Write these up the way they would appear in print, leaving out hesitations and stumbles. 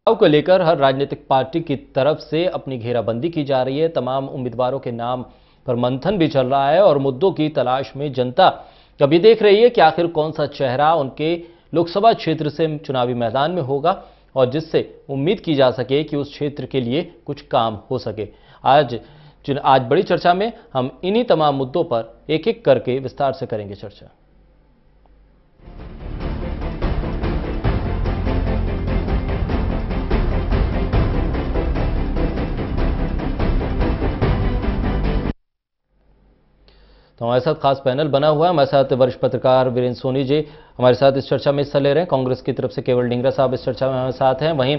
चुनाव को लेकर हर राजनीतिक पार्टी की तरफ से अपनी घेराबंदी की जा रही है। तमाम उम्मीदवारों के नाम पर मंथन भी चल रहा है और मुद्दों की तलाश में जनता अभी देख रही है कि आखिर कौन सा चेहरा उनके लोकसभा क्षेत्र से चुनावी मैदान में होगा और जिससे उम्मीद की जा सके कि उस क्षेत्र के लिए कुछ काम हो सके। आज बड़ी चर्चा में हम इन्हीं तमाम मुद्दों पर एक एक करके विस्तार से करेंगे चर्चा। तो हमारे साथ खास पैनल बना हुआ है। हमारे साथ वरिष्ठ पत्रकार वीरेंद्र सोनी जी हमारे साथ इस चर्चा में हिस्सा ले रहे हैं। कांग्रेस की तरफ से केवल ढींगरा साहब इस चर्चा में हमारे साथ हैं। वहीं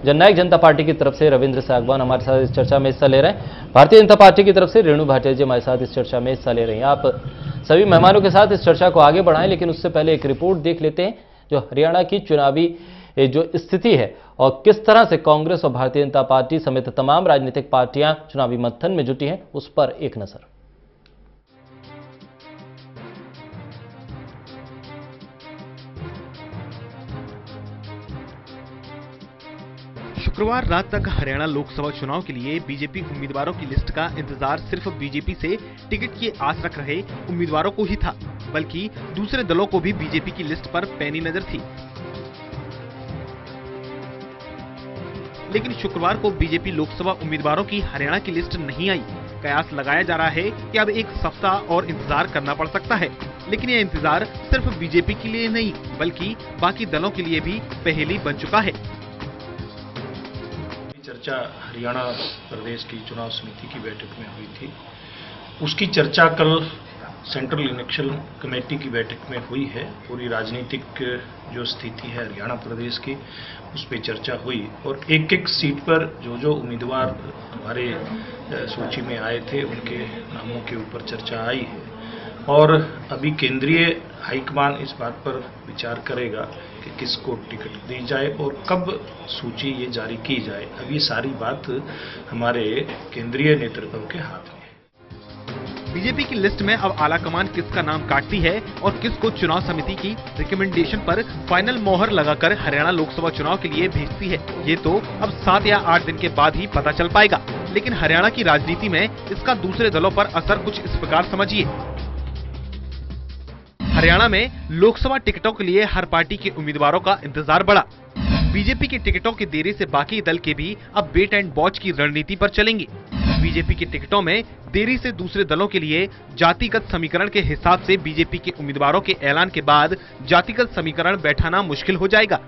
जननायक जनता पार्टी की तरफ से रविंद्र सागवान हमारे साथ इस चर्चा में हिस्सा ले रहे हैं। भारतीय जनता पार्टी की तरफ से रेणु भाटिया जी हमारे साथ इस चर्चा में हिस्सा ले रही हैं। आप सभी मेहमानों के साथ इस चर्चा को आगे बढ़ाएं, लेकिन उससे पहले एक रिपोर्ट देख लेते हैं जो हरियाणा की चुनावी जो स्थिति है और किस तरह से कांग्रेस और भारतीय जनता पार्टी समेत तमाम राजनीतिक पार्टियां चुनावी मंथन में जुटी हैं, उस पर एक नजर। शुक्रवार रात तक हरियाणा लोकसभा चुनाव के लिए बीजेपी उम्मीदवारों की लिस्ट का इंतजार सिर्फ बीजेपी से टिकट की आस रख रहे उम्मीदवारों को ही था, बल्कि दूसरे दलों को भी बीजेपी की लिस्ट पर पैनी नजर थी। लेकिन शुक्रवार को बीजेपी लोकसभा उम्मीदवारों की हरियाणा की लिस्ट नहीं आई। कयास लगाया जा रहा है कि अब एक सप्ताह और इंतजार करना पड़ सकता है, लेकिन यह इंतजार सिर्फ बीजेपी के लिए नहीं बल्कि बाकी दलों के लिए भी पहेली बन चुका है। चर्चा हरियाणा प्रदेश की चुनाव समिति की बैठक में हुई थी। उसकी चर्चा कल सेंट्रल इलेक्शन कमेटी की बैठक में हुई है। पूरी राजनीतिक जो स्थिति है हरियाणा प्रदेश की उस पर चर्चा हुई और एक एक सीट पर जो उम्मीदवार हमारे सूची में आए थे उनके नामों के ऊपर चर्चा आई है और अभी केंद्रीय हाईकमान इस बात पर विचार करेगा कि किसको टिकट दी जाए और कब सूची ये जारी की जाए। अब ये सारी बात हमारे केंद्रीय नेतृत्व के हाथ में है। बीजेपी की लिस्ट में अब आलाकमान किसका नाम काटती है और किसको चुनाव समिति की रिकमेंडेशन पर फाइनल मोहर लगाकर हरियाणा लोकसभा चुनाव के लिए भेजती है, ये तो अब 7 या 8 दिन के बाद ही पता चल पाएगा। लेकिन हरियाणा की राजनीति में इसका दूसरे दलों पर असर कुछ इस प्रकार समझिए। हरियाणा में लोकसभा टिकटों के लिए हर पार्टी के उम्मीदवारों का इंतजार बढ़ा। बीजेपी की टिकटों की देरी से बाकी दल के भी अब वेट एंड वॉच की रणनीति पर चलेंगे। बीजेपी की टिकटों में देरी से दूसरे दलों के लिए जातिगत समीकरण के हिसाब से बीजेपी के उम्मीदवारों के ऐलान के बाद जातिगत समीकरण बैठाना मुश्किल हो जाएगा।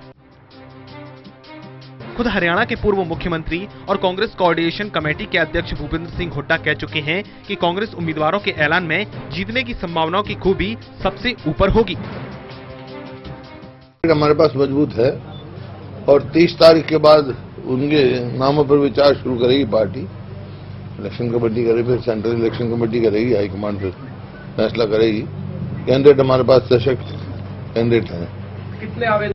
खुद हरियाणा के पूर्व मुख्यमंत्री और कांग्रेस कोऑर्डिनेशन कमेटी के अध्यक्ष भूपेंद्र सिंह हुड्डा कह चुके हैं कि कांग्रेस उम्मीदवारों के ऐलान में जीतने की संभावनाओं की खूबी सबसे ऊपर होगी। हमारे पास मजबूत है और 30 तारीख के बाद उनके नामों पर विचार शुरू करेगी पार्टी। इलेक्शन कमेटी करेगी, फिर सेंट्रल इलेक्शन कमेटी करेगी, हाईकमान फिर फैसला करेगी। कैंडिडेट हमारे पास सशक्त कैंडिडेट हैं। कितने आवेदन?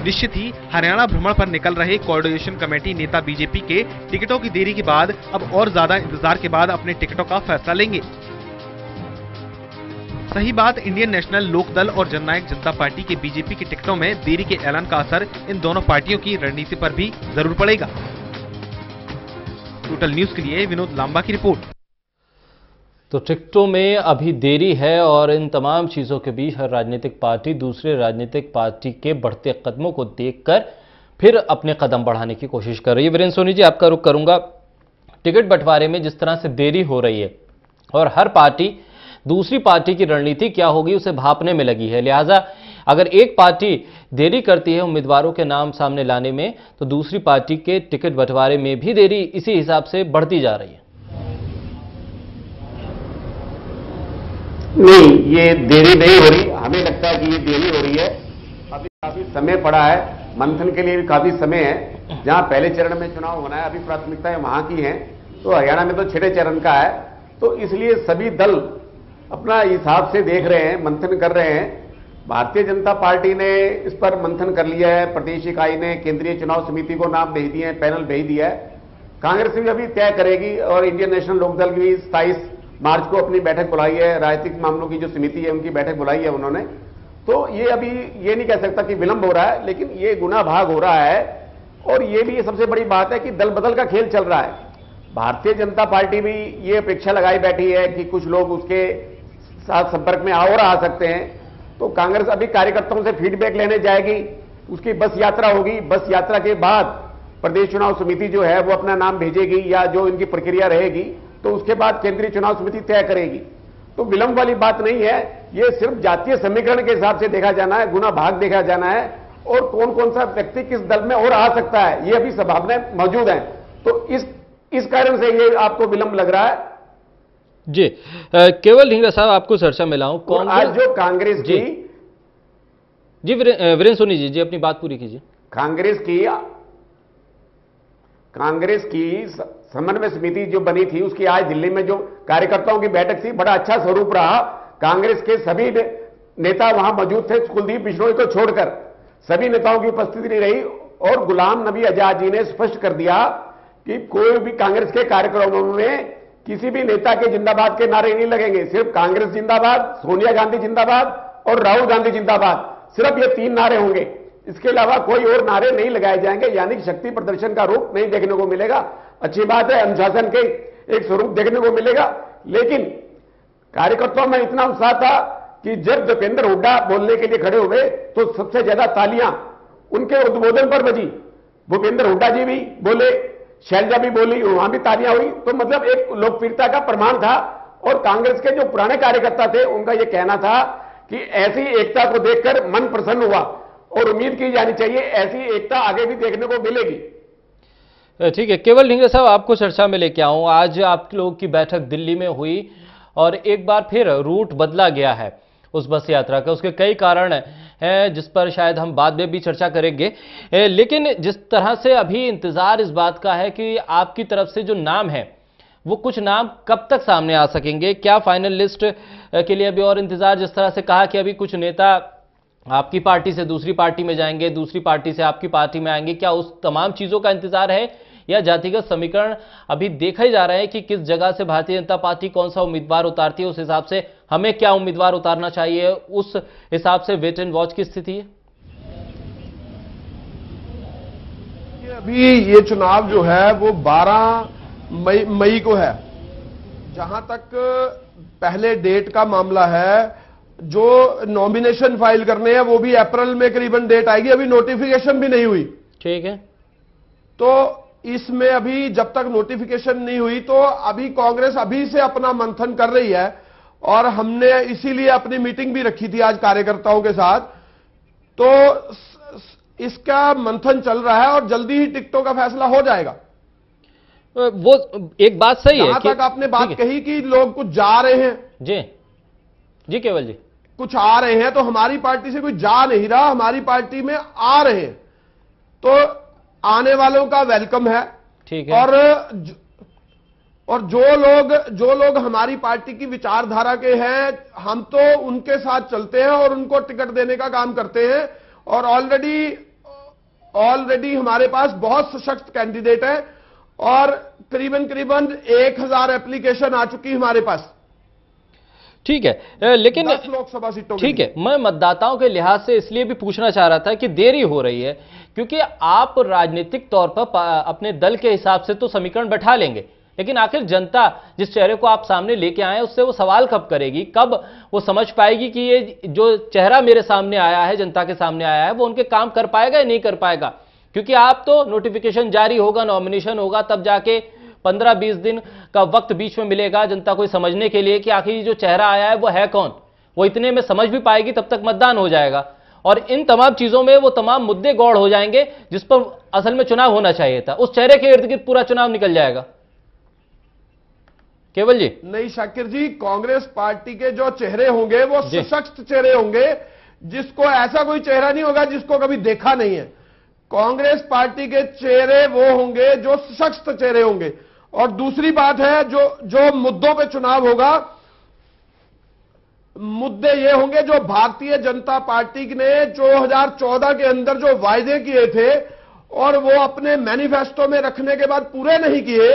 निश्चित ही हरियाणा भ्रमण पर निकल रहे कोऑर्डिनेशन कमेटी नेता बीजेपी के टिकटों की देरी के बाद अब और ज्यादा इंतजार के बाद अपने टिकटों का फैसला लेंगे। सही बात, इंडियन नेशनल लोकदल और जननायक जनता पार्टी के बीजेपी की टिकटों में देरी के ऐलान का असर इन दोनों पार्टियों की रणनीति पर भी जरूर पड़ेगा। टोटल न्यूज के लिए विनोद लांबा की रिपोर्ट। तो टिकटों में अभी देरी है और इन तमाम चीजों के बीच हर राजनीतिक पार्टी दूसरे राजनीतिक पार्टी के बढ़ते कदमों को देखकर फिर अपने कदम बढ़ाने की कोशिश कर रही है। वीरेंद्र सोनी जी, आपका रुख करूंगा। टिकट बंटवारे में जिस तरह से देरी हो रही है और हर पार्टी दूसरी पार्टी की रणनीति क्या होगी उसे भांपने में लगी है, लिहाजा अगर एक पार्टी देरी करती है उम्मीदवारों के नाम सामने लाने में तो दूसरी पार्टी के टिकट बंटवारे में भी देरी इसी हिसाब से बढ़ती जा रही है। नहीं, ये देरी नहीं हो रही। हमें लगता है कि ये देरी हो रही है। अभी काफी समय पड़ा है, मंथन के लिए भी काफी समय है। जहां पहले चरण में चुनाव होना है, अभी प्राथमिकताएं वहां की हैं, तो हरियाणा में तो 6ठे चरण का है, तो इसलिए सभी दल अपना हिसाब से देख रहे हैं, मंथन कर रहे हैं। भारतीय जनता पार्टी ने इस पर मंथन कर लिया है, प्रदेश इकाई ने केंद्रीय चुनाव समिति को नाम भेज दिए हैं, पैनल भेज दिया है। कांग्रेस भी अभी तय करेगी और इंडियन नेशनल लोकदल की भी 27 मार्च को अपनी बैठक बुलाई है। राजनीतिक मामलों की जो समिति है उनकी बैठक बुलाई है उन्होंने, तो ये अभी ये नहीं कह सकता कि विलंब हो रहा है, लेकिन ये गुना भाग हो रहा है। और ये भी सबसे बड़ी बात है कि दल बदल का खेल चल रहा है। भारतीय जनता पार्टी भी ये अपेक्षा लगाई बैठी है कि कुछ लोग उसके साथ संपर्क में और आ सकते हैं। तो कांग्रेस अभी कार्यकर्ताओं से फीडबैक लेने जाएगी, उसकी बस यात्रा होगी, बस यात्रा के बाद प्रदेश चुनाव समिति जो है वो अपना नाम भेजेगी या जो इनकी प्रक्रिया रहेगी, तो उसके बाद केंद्रीय चुनाव समिति तय करेगी। तो विलंब वाली बात नहीं है, ये सिर्फ जातीय समीकरण के हिसाब से देखा जाना है, गुना भाग देखा जाना है, और कौन कौन सा व्यक्ति किस दल में और आ सकता है ये अभी संभावनाएं मौजूद हैं। तो इस कारण से ये आपको विलंब लग रहा है जी। केवल ढींगरा साहब, आपको चर्चा में लाऊं, आज जो कांग्रेस की जी वीरेंद्र सोनी जी अपनी बात पूरी कीजिए। कांग्रेस की समन्वय समिति जो बनी थी, उसकी आज दिल्ली में जो कार्यकर्ताओं की बैठक थी, बड़ा अच्छा स्वरूप रहा। कांग्रेस के सभी नेता वहां मौजूद थे, कुलदीप बिश्नोई को छोड़कर सभी नेताओं की उपस्थिति नहीं रही। और गुलाम नबी आजाद जी ने स्पष्ट कर दिया कि कोई भी कांग्रेस के कार्यक्रमों में किसी भी नेता के जिंदाबाद के नारे नहीं लगेंगे, सिर्फ कांग्रेस जिंदाबाद, सोनिया गांधी जिंदाबाद और राहुल गांधी जिंदाबाद, सिर्फ ये 3 नारे होंगे। इसके अलावा कोई और नारे नहीं लगाए जाएंगे, यानी कि शक्ति प्रदर्शन का रूप नहीं देखने को मिलेगा। अच्छी बात है, अनुशासन के एक स्वरूप देखने को मिलेगा, लेकिन कार्यकर्ताओं में इतना उत्साह था कि जब दीपेंद्र हुड्डा बोलने के लिए खड़े हुए तो सबसे ज्यादा तालियां उनके उद्बोधन पर बजी। भूपेंद्र हुड्डा जी भी बोले, शैलजा भी बोली, वहां भी तालियां हुई। तो मतलब एक लोकप्रियता का प्रमाण था। और कांग्रेस के जो पुराने कार्यकर्ता थे, उनका यह कहना था कि ऐसी एकता को देखकर मन प्रसन्न हुआ और उम्मीद की जानी चाहिए ऐसी एकता आगे भी देखने को मिलेगी। ठीक है, केवल ढींगरा साहब, आपको चर्चा में लेके आऊं। आज आप लोगों की बैठक दिल्ली में हुई और एक बार फिर रूट बदला गया है उस बस यात्रा का। उसके कई कारण हैं जिस पर शायद हम बाद में भी चर्चा करेंगे, लेकिन जिस तरह से अभी इंतजार इस बात का है कि आपकी तरफ से जो नाम है वो कुछ नाम कब तक सामने आ सकेंगे, क्या फाइनल लिस्ट के लिए अभी और इंतजार? जिस तरह से कहा कि अभी कुछ नेता आपकी पार्टी से दूसरी पार्टी में जाएंगे, दूसरी पार्टी से आपकी पार्टी में आएंगे, क्या उस तमाम चीजों का इंतजार है या जातिगत समीकरण अभी देखा ही जा रहा है कि किस जगह से भारतीय जनता पार्टी कौन सा उम्मीदवार उतारती है, उस हिसाब से हमें क्या उम्मीदवार उतारना चाहिए, उस हिसाब से वेट एंड वॉच की स्थिति है? अभी ये चुनाव जो है वो 12 मई को है। जहां तक पहले डेट का मामला है, जो नॉमिनेशन फाइल करने हैं वो भी अप्रैल में करीबन डेट आएगी, अभी नोटिफिकेशन भी नहीं हुई। ठीक है, तो इसमें अभी जब तक नोटिफिकेशन नहीं हुई तो अभी कांग्रेस अभी से अपना मंथन कर रही है। और हमने इसीलिए अपनी मीटिंग भी रखी थी आज कार्यकर्ताओं के साथ। तो इसका मंथन चल रहा है और जल्दी ही टिकटों का फैसला हो जाएगा। वो एक बात सही है, जहां तक आपने बात कही कि लोग कुछ जा रहे हैं, जी केवल जी कुछ आ रहे हैं, तो हमारी पार्टी से कोई जा नहीं रहा, हमारी पार्टी में आ रहे हैं, तो आने वालों का वेलकम है। ठीक है। और जो लोग हमारी पार्टी की विचारधारा के हैं, हम तो उनके साथ चलते हैं और उनको टिकट देने का काम करते हैं। और ऑलरेडी हमारे पास बहुत सशक्त कैंडिडेट हैं और करीबन 1000 एप्लीकेशन आ चुकी हमारे पास। ठीक है, लेकिन 10 लोकसभा सीटों। ठीक है, मैं मतदाताओं के लिहाज से इसलिए भी पूछना चाह रहा था कि देरी हो रही है, क्योंकि आप राजनीतिक तौर पर अपने दल के हिसाब से तो समीकरण बैठा लेंगे, लेकिन आखिर जनता जिस चेहरे को आप सामने लेके आए उससे वो सवाल कब करेगी, कब वो समझ पाएगी कि ये जो चेहरा मेरे सामने आया है, जनता के सामने आया है, वो उनके काम कर पाएगा या नहीं कर पाएगा? क्योंकि आप तो नोटिफिकेशन जारी होगा, नॉमिनेशन होगा, तब जाके 15-20 दिन का वक्त बीच में मिलेगा जनता को समझने के लिए कि आखिर जो चेहरा आया है वो है कौन। वो इतने में समझ भी पाएगी, तब तक मतदान हो जाएगा। और इन तमाम चीजों में वो तमाम मुद्दे गौड़ हो जाएंगे जिस पर असल में चुनाव होना चाहिए था। उस चेहरे के इर्द गिर्द पूरा चुनाव निकल जाएगा। केवल जी? नहीं शाकिर जी, कांग्रेस पार्टी के जो चेहरे होंगे वो सशक्त चेहरे होंगे, जिसको ऐसा कोई चेहरा नहीं होगा जिसको कभी देखा नहीं है। कांग्रेस पार्टी के चेहरे वो होंगे जो सशक्त चेहरे होंगे। और दूसरी बात है, जो मुद्दों पे चुनाव होगा, मुद्दे ये होंगे जो भारतीय जनता पार्टी ने 2014 के अंदर जो वायदे किए थे और वो अपने मैनिफेस्टो में रखने के बाद पूरे नहीं किए,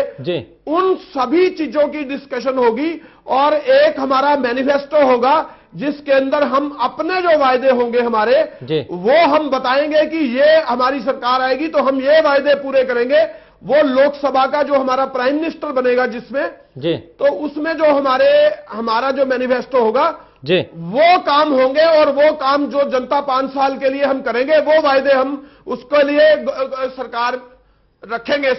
उन सभी चीजों की डिस्कशन होगी। और एक हमारा मैनिफेस्टो होगा जिसके अंदर हम अपने जो वायदे होंगे हमारे वो हम बताएंगे कि ये हमारी सरकार आएगी तो हम ये वायदे पूरे करेंगे। वो लोकसभा का जो हमारा प्राइम मिनिस्टर बनेगा जिसमें तो उसमें जो हमारा जो मैनिफेस्टो होगा वो काम होंगे और वो काम जो जनता 5 साल के लिए हम करेंगे वो वायदे हम उसके लिए सरकार रखेंगे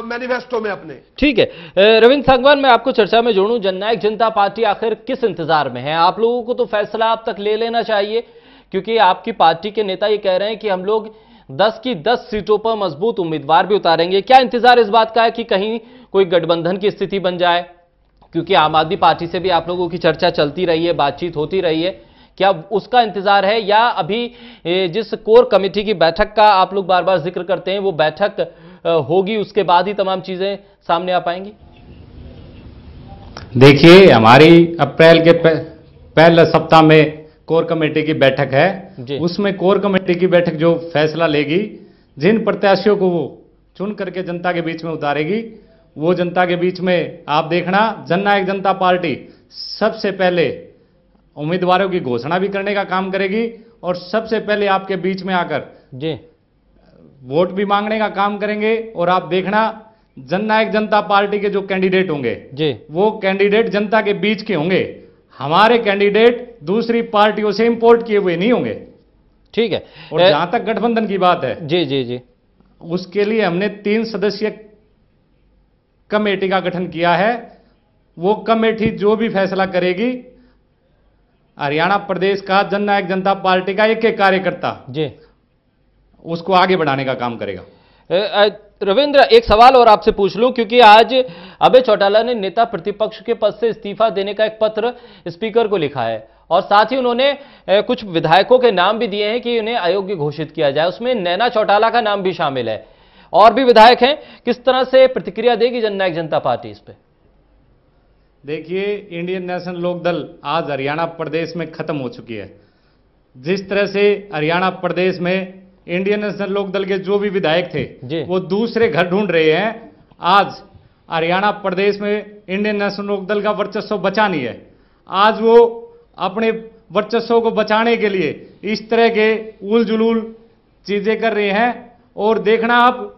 मैनिफेस्टो में अपने। ठीक है रविंद्र सांगवान, मैं आपको चर्चा में जोड़ूं। जननायक जनता पार्टी आखिर किस इंतजार में है? आप लोगों को तो फैसला अब तक ले लेना चाहिए, क्योंकि आपकी पार्टी के नेता ये कह रहे हैं कि हम लोग 10 की 10 सीटों पर मजबूत उम्मीदवार भी उतारेंगे। क्या इंतजार इस बात का है कि कहीं कोई गठबंधन की स्थिति बन जाए? क्योंकि आम आदमी पार्टी से भी आप लोगों की चर्चा चलती रही है, बातचीत होती रही है, क्या उसका इंतजार है या अभी जिस कोर कमेटी की बैठक का आप लोग बार बार जिक्र करते हैं वो बैठक होगी उसके बाद ही तमाम चीजें सामने आ पाएंगी? देखिए, हमारी अप्रैल के पहले सप्ताह में कोर कमेटी की बैठक है। उसमें कोर कमेटी की बैठक जो फैसला लेगी, जिन प्रत्याशियों को वो चुन करके जनता के बीच में उतारेगी, वो जनता के बीच में आप देखना जननायक जनता पार्टी सबसे पहले उम्मीदवारों की घोषणा भी करने का काम करेगी और सबसे पहले आपके बीच में आकर वोट भी मांगने का काम करेंगे। और आप देखना जननायक जनता पार्टी के जो कैंडिडेट होंगे वो कैंडिडेट जनता के बीच के होंगे। हमारे कैंडिडेट दूसरी पार्टियों से इंपोर्ट किए हुए नहीं होंगे। ठीक है। और जहां तक गठबंधन की बात है, जी उसके लिए हमने 3 सदस्यीय कमेटी का गठन किया है। वो कमेटी जो भी फैसला करेगी, हरियाणा प्रदेश का जननायक जनता पार्टी का एक एक कार्यकर्ता उसको आगे बढ़ाने का काम करेगा। रविंद्र, एक सवाल और आपसे पूछ लूं, क्योंकि आज अभय चौटाला ने नेता प्रतिपक्ष के पद से इस्तीफा देने का एक पत्र स्पीकर को लिखा है और साथ ही उन्होंने कुछ विधायकों के नाम भी दिए हैं कि उन्हें अयोग्य घोषित किया जाए। उसमें नैना चौटाला का नाम भी शामिल है, और भी विधायक हैं। किस तरह से प्रतिक्रिया देगी जननायक जनता पार्टी इस पे? देखिए, इंडियन नेशनल लोकदल आज हरियाणा प्रदेश में खत्म हो चुकी है। जिस तरह से हरियाणा प्रदेश में इंडियन नेशनल लोकदल के जो भी विधायक थे वो दूसरे घर ढूंढ रहे हैं, आज हरियाणा प्रदेश में इंडियन नेशनल लोकदल का वर्चस्व बचा नहीं है। आज वो अपने वर्चस्व को बचाने के लिए इस तरह के उल जुलूल चीजें कर रहे हैं। और देखना आप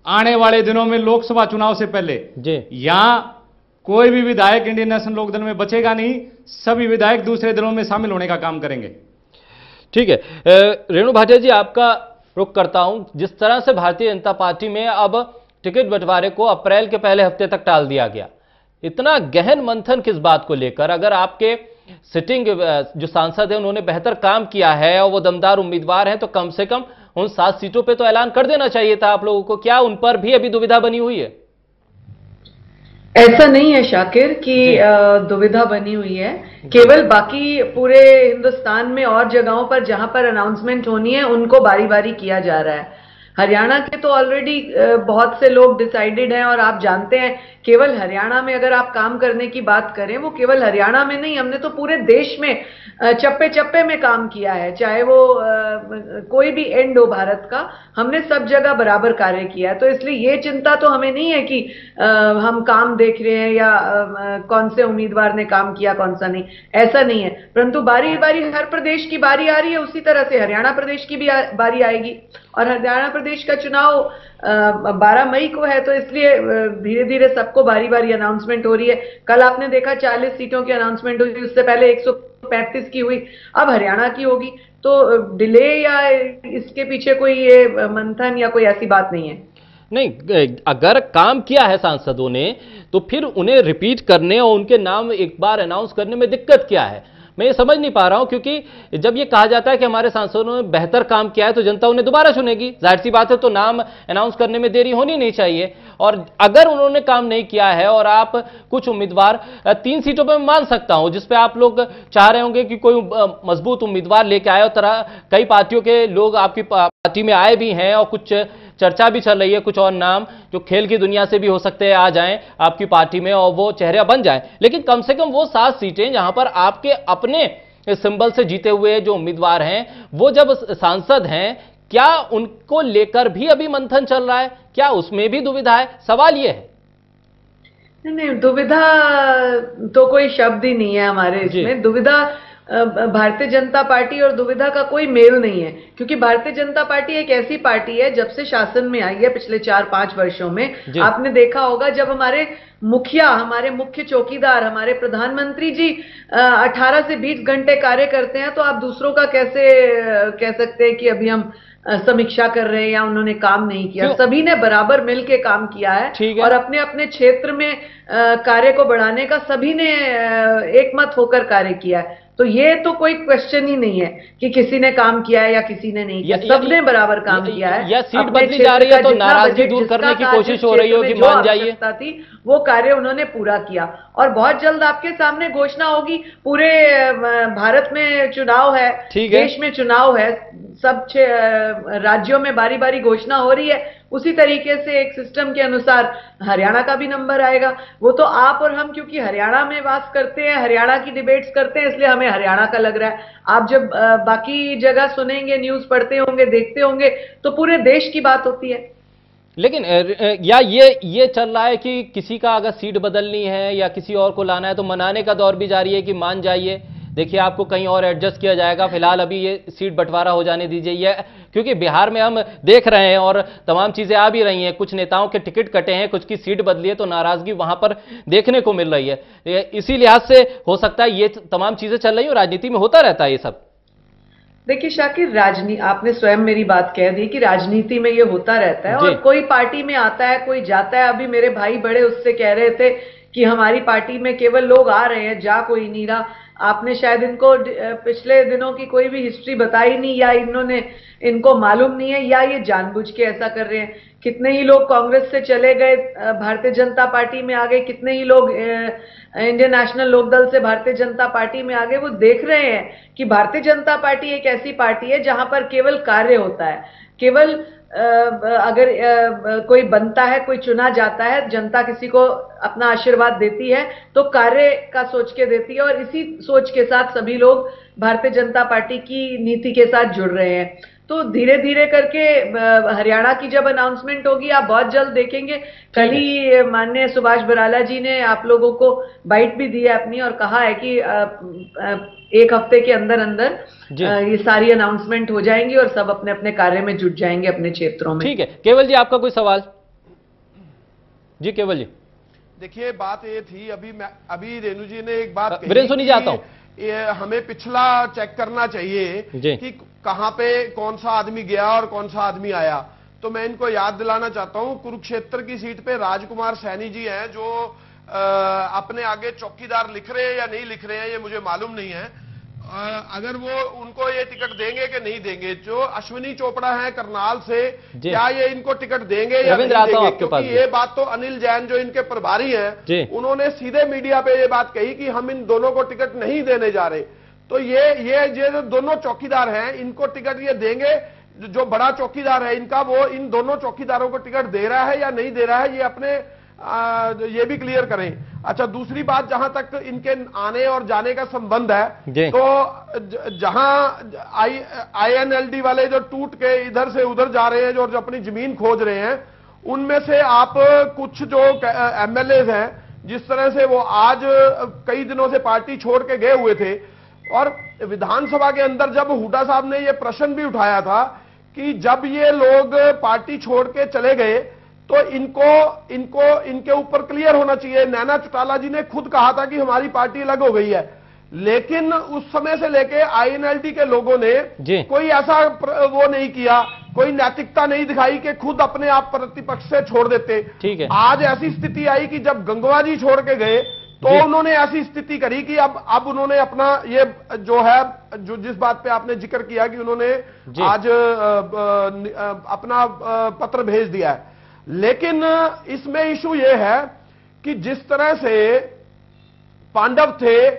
आने वाले दिनों में लोकसभा चुनाव से पहले यहां कोई भी विधायक इंडियन नेशनल लोकदल में बचेगा नहीं, सभी विधायक दूसरे दलों में शामिल होने का काम करेंगे। ठीक है, रेणु भाटिया जी, आपका रुख करता हूं। जिस तरह से भारतीय जनता पार्टी में अब टिकट बंटवारे को अप्रैल के पहले हफ्ते तक टाल दिया गया, इतना गहन मंथन किस बात को लेकर? अगर आपके सिटिंग जो सांसद हैं उन्होंने बेहतर काम किया है और वो दमदार उम्मीदवार हैं, तो कम से कम उन 7 सीटों पे तो ऐलान कर देना चाहिए था आप लोगों को। क्या उन पर भी अभी दुविधा बनी हुई है? ऐसा नहीं है शाकिर कि दुविधा बनी हुई है। केवल बाकी पूरे हिंदुस्तान में और जगहों पर जहां पर अनाउंसमेंट होनी है उनको बारी बारी किया जा रहा है। हरियाणा के तो ऑलरेडी बहुत से लोग डिसाइडेड हैं और आप जानते हैं केवल हरियाणा में अगर आप काम करने की बात करें, वो केवल हरियाणा में नहीं, हमने तो पूरे देश में चप्पे चप्पे में काम किया है। चाहे वो कोई भी एंड हो भारत का, हमने सब जगह बराबर कार्य किया है। तो इसलिए ये चिंता तो हमें नहीं है कि हम काम देख रहे हैं या कौन से उम्मीदवार ने काम किया कौन सा नहीं, ऐसा नहीं है। परंतु बारी बारी हर प्रदेश की बारी आ रही है, उसी तरह से हरियाणा प्रदेश की भी बारी आएगी। और हरियाणा प्रदेश का चुनाव 12 मई को है, तो इसलिए धीरे धीरे सबको बारी बारी अनाउंसमेंट हो रही है। कल आपने देखा 40 सीटों की अनाउंसमेंट हुई, उससे पहले 135 की हुई, अब हरियाणा की होगी। तो डिले या इसके पीछे कोई ये मंथन या कोई ऐसी बात नहीं है। नहीं, अगर काम किया है सांसदों ने तो फिर उन्हें रिपीट करने और उनके नाम एक बार अनाउंस करने में दिक्कत क्या है? मैं ये समझ नहीं पा रहा हूं, क्योंकि जब ये कहा जाता है कि हमारे सांसदों ने बेहतर काम किया है तो जनता उन्हें दोबारा चुनेगी। जाहिर सी बात है, तो नाम अनाउंस करने में देरी होनी नहीं चाहिए। और अगर उन्होंने काम नहीं किया है और आप कुछ उम्मीदवार 3 सीटों पर मैं मान सकता हूं जिसपे आप लोग चाह रहे होंगे कि कोई मजबूत उम्मीदवार लेके आए, और कई पार्टियों के लोग आपकी पार्टी में आए भी हैं और कुछ चर्चा भी चल रही है, कुछ और नाम जो खेल की दुनिया से भी हो सकते हैं आ जाएं आपकी पार्टी में और वो चेहरे बन जाएं। लेकिन कम से कम वो 7 सीटें जहां पर आपके अपने सिंबल से जीते हुए जो उम्मीदवार हैं, वो जब सांसद हैं, क्या उनको लेकर भी अभी मंथन चल रहा है? क्या उसमें भी दुविधा है? सवाल ये है। नहीं, दुविधा तो कोई शब्द ही नहीं है हमारे इसमें। दुविधा भारतीय जनता पार्टी और दुविधा का कोई मेल नहीं है, क्योंकि भारतीय जनता पार्टी एक ऐसी पार्टी है जब से शासन में आई है पिछले 4-5 वर्षों में, आपने देखा होगा जब हमारे मुखिया, हमारे मुख्य चौकीदार, हमारे प्रधानमंत्री जी 18 से 20 घंटे कार्य करते हैं, तो आप दूसरों का कैसे कह सकते हैं कि अभी हम समीक्षा कर रहे हैं या उन्होंने काम नहीं किया। सभी ने बराबर मिलके काम किया है और अपने अपने क्षेत्र में कार्य को बढ़ाने का सभी ने एकमत होकर कार्य किया है। तो ये तो कोई क्वेश्चन ही नहीं है कि किसी ने काम किया है या किसी ने नहीं किया, सबने बराबर काम किया है। या सीट बदली जा रही है तो नाराजगी दूर करने की कोशिश हो रही हो कि मान जाइए, वो कार्य उन्होंने पूरा किया। और बहुत जल्द आपके सामने घोषणा होगी, पूरे भारत में चुनाव है, देश में चुनाव है, सब राज्यों में बारी बारी घोषणा हो रही है। उसी तरीके से एक सिस्टम के अनुसार हरियाणा का भी नंबर आएगा। वो तो आप और हम क्योंकि हरियाणा में वास करते हैं, हरियाणा की डिबेट्स करते हैं, इसलिए हमें हरियाणा का लग रहा है। आप जब बाकी जगह सुनेंगे, न्यूज पढ़ते होंगे, देखते होंगे, तो पूरे देश की बात होती है। लेकिन या ये चल रहा है कि किसी का अगर सीट बदलनी है या किसी और को लाना है तो मनाने का दौर भी जारी है कि मान जाइए, देखिए आपको कहीं और एडजस्ट किया जाएगा, फिलहाल अभी ये सीट बंटवारा हो जाने दीजिए। ये क्योंकि बिहार में हम देख रहे हैं और तमाम चीजें आ भी रही हैं, कुछ नेताओं के टिकट कटे हैं, कुछ की सीट बदली है, तो नाराजगी वहां पर देखने को मिल रही है। इसी लिहाज से हो सकता है ये तमाम चीजें चल रही हो, राजनीति में होता रहता है ये सब। देखिए शाकिर, आपने स्वयं मेरी बात कह दी कि राजनीति में ये होता रहता है और कोई पार्टी में आता है, कोई जाता है। अभी मेरे भाई बड़े उससे कह रहे थे कि हमारी पार्टी में केवल लोग आ रहे हैं, जा कोई नहीं रहा। आपने शायद इनको पिछले दिनों की कोई भी हिस्ट्री बताई नहीं, या इनको मालूम नहीं है, या ये जानबूझ के ऐसा कर रहे हैं। कितने ही लोग कांग्रेस से चले गए, भारतीय जनता पार्टी में आ गए, कितने ही लोग इंडियन नेशनल लोकदल से भारतीय जनता पार्टी में आ गए। वो देख रहे हैं कि भारतीय जनता पार्टी एक ऐसी पार्टी है जहां पर केवल कार्य होता है। केवल अगर कोई बनता है, कोई चुना जाता है, जनता किसी को अपना आशीर्वाद देती है तो कार्य का सोच के देती है, और इसी सोच के साथ सभी लोग भारतीय जनता पार्टी की नीति के साथ जुड़ रहे हैं। तो धीरे धीरे करके हरियाणा की जब अनाउंसमेंट होगी, आप बहुत जल्द देखेंगे। कल ही माननीय सुभाष बराला जी ने आप लोगों को बाइट भी दी है अपनी, और कहा है कि 1 हफ्ते के अंदर अंदर ये सारी अनाउंसमेंट हो जाएंगी और सब अपने अपने कार्य में जुट जाएंगे अपने क्षेत्रों में। ठीक है, केवल जी आपका कोई सवाल? जी केवल जी। देखिए बात ये थी, अभी रेणु जी ने एक बात कही, वीरेंद्र सोनी जी आता हूं, हमें पिछला चेक करना चाहिए कि कहां पे कौन सा आदमी गया और कौन सा आदमी आया। तो मैं इनको याद दिलाना चाहता हूं, कुरुक्षेत्र की सीट पे राजकुमार सैनी जी हैं, जो अपने आगे चौकीदार लिख रहे हैं या नहीं लिख रहे हैं ये मुझे मालूम नहीं है। अगर वो उनको ये टिकट देंगे कि नहीं देंगे। जो अश्विनी चोपड़ा है करनाल से, क्या ये इनको टिकट देंगे या नहीं देंगे? क्योंकि ये बात तो अनिल जैन जो इनके प्रभारी हैं, उन्होंने सीधे मीडिया पे ये बात कही कि हम इन दोनों को टिकट नहीं देने जा रहे। तो ये जो दोनों चौकीदार हैं, इनको टिकट ये देंगे। जो बड़ा चौकीदार है इनका, वो इन दोनों चौकीदारों को टिकट दे रहा है या नहीं दे रहा है, ये अपने ये भी क्लियर करें। अच्छा, दूसरी बात, जहां तक इनके आने और जाने का संबंध है, तो जहां INLD वाले जो टूट के इधर से उधर जा रहे हैं, जो अपनी जमीन खोज रहे हैं, उनमें से आप कुछ जो MLAs हैं, जिस तरह से वो आज कई दिनों से पार्टी छोड़ के गए हुए थे, और विधानसभा के अंदर जब हुड्डा साहब ने ये प्रश्न भी उठाया था कि जब ये लोग पार्टी छोड़ के चले गए तो इनके ऊपर क्लियर होना चाहिए। नैना चौटाला जी ने खुद कहा था कि हमारी पार्टी अलग हो गई है, लेकिन उस समय से लेके INLD के लोगों ने कोई ऐसा वो नहीं किया, कोई नैतिकता नहीं दिखाई कि खुद अपने आप प्रतिपक्ष से छोड़ देते। ठीक है, आज ऐसी स्थिति आई कि जब गंगवा जी छोड़ के गए तो उन्होंने ऐसी स्थिति करी कि अब उन्होंने अपना ये जो है, जो जिस बात पे आपने जिक्र किया कि उन्होंने आज अपना पत्र भेज दिया है। लेकिन इसमें इशू ये है कि जिस तरह से पांडव थे,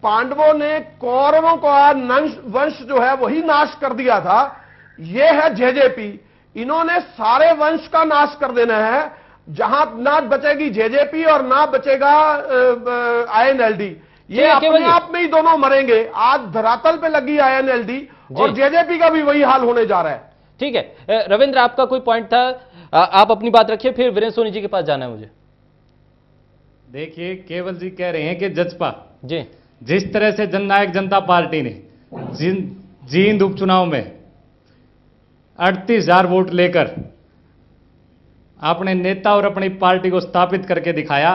पांडवों ने कौरवों का वंश जो है वही नाश कर दिया था। ये है JJP, इन्होंने सारे वंश का नाश कर देना है, जहां ना बचेगी JJP और ना बचेगा INLD। ये अपने आप में ही दोनों मरेंगे। आज धरातल पे लगी INLD और JJP का भी वही हाल होने जा रहा है। ठीक है, रविंद्र आपका कोई पॉइंट था, आप अपनी बात रखिए, फिर वीरेंद्र सोनी जी के पास जाना है मुझे। देखिए, केवल जी कह रहे हैं कि जजपा जिस तरह से जननायक जनता पार्टी ने जींद उपचुनाव में 38,000 वोट लेकर अपने नेता और अपनी पार्टी को स्थापित करके दिखाया,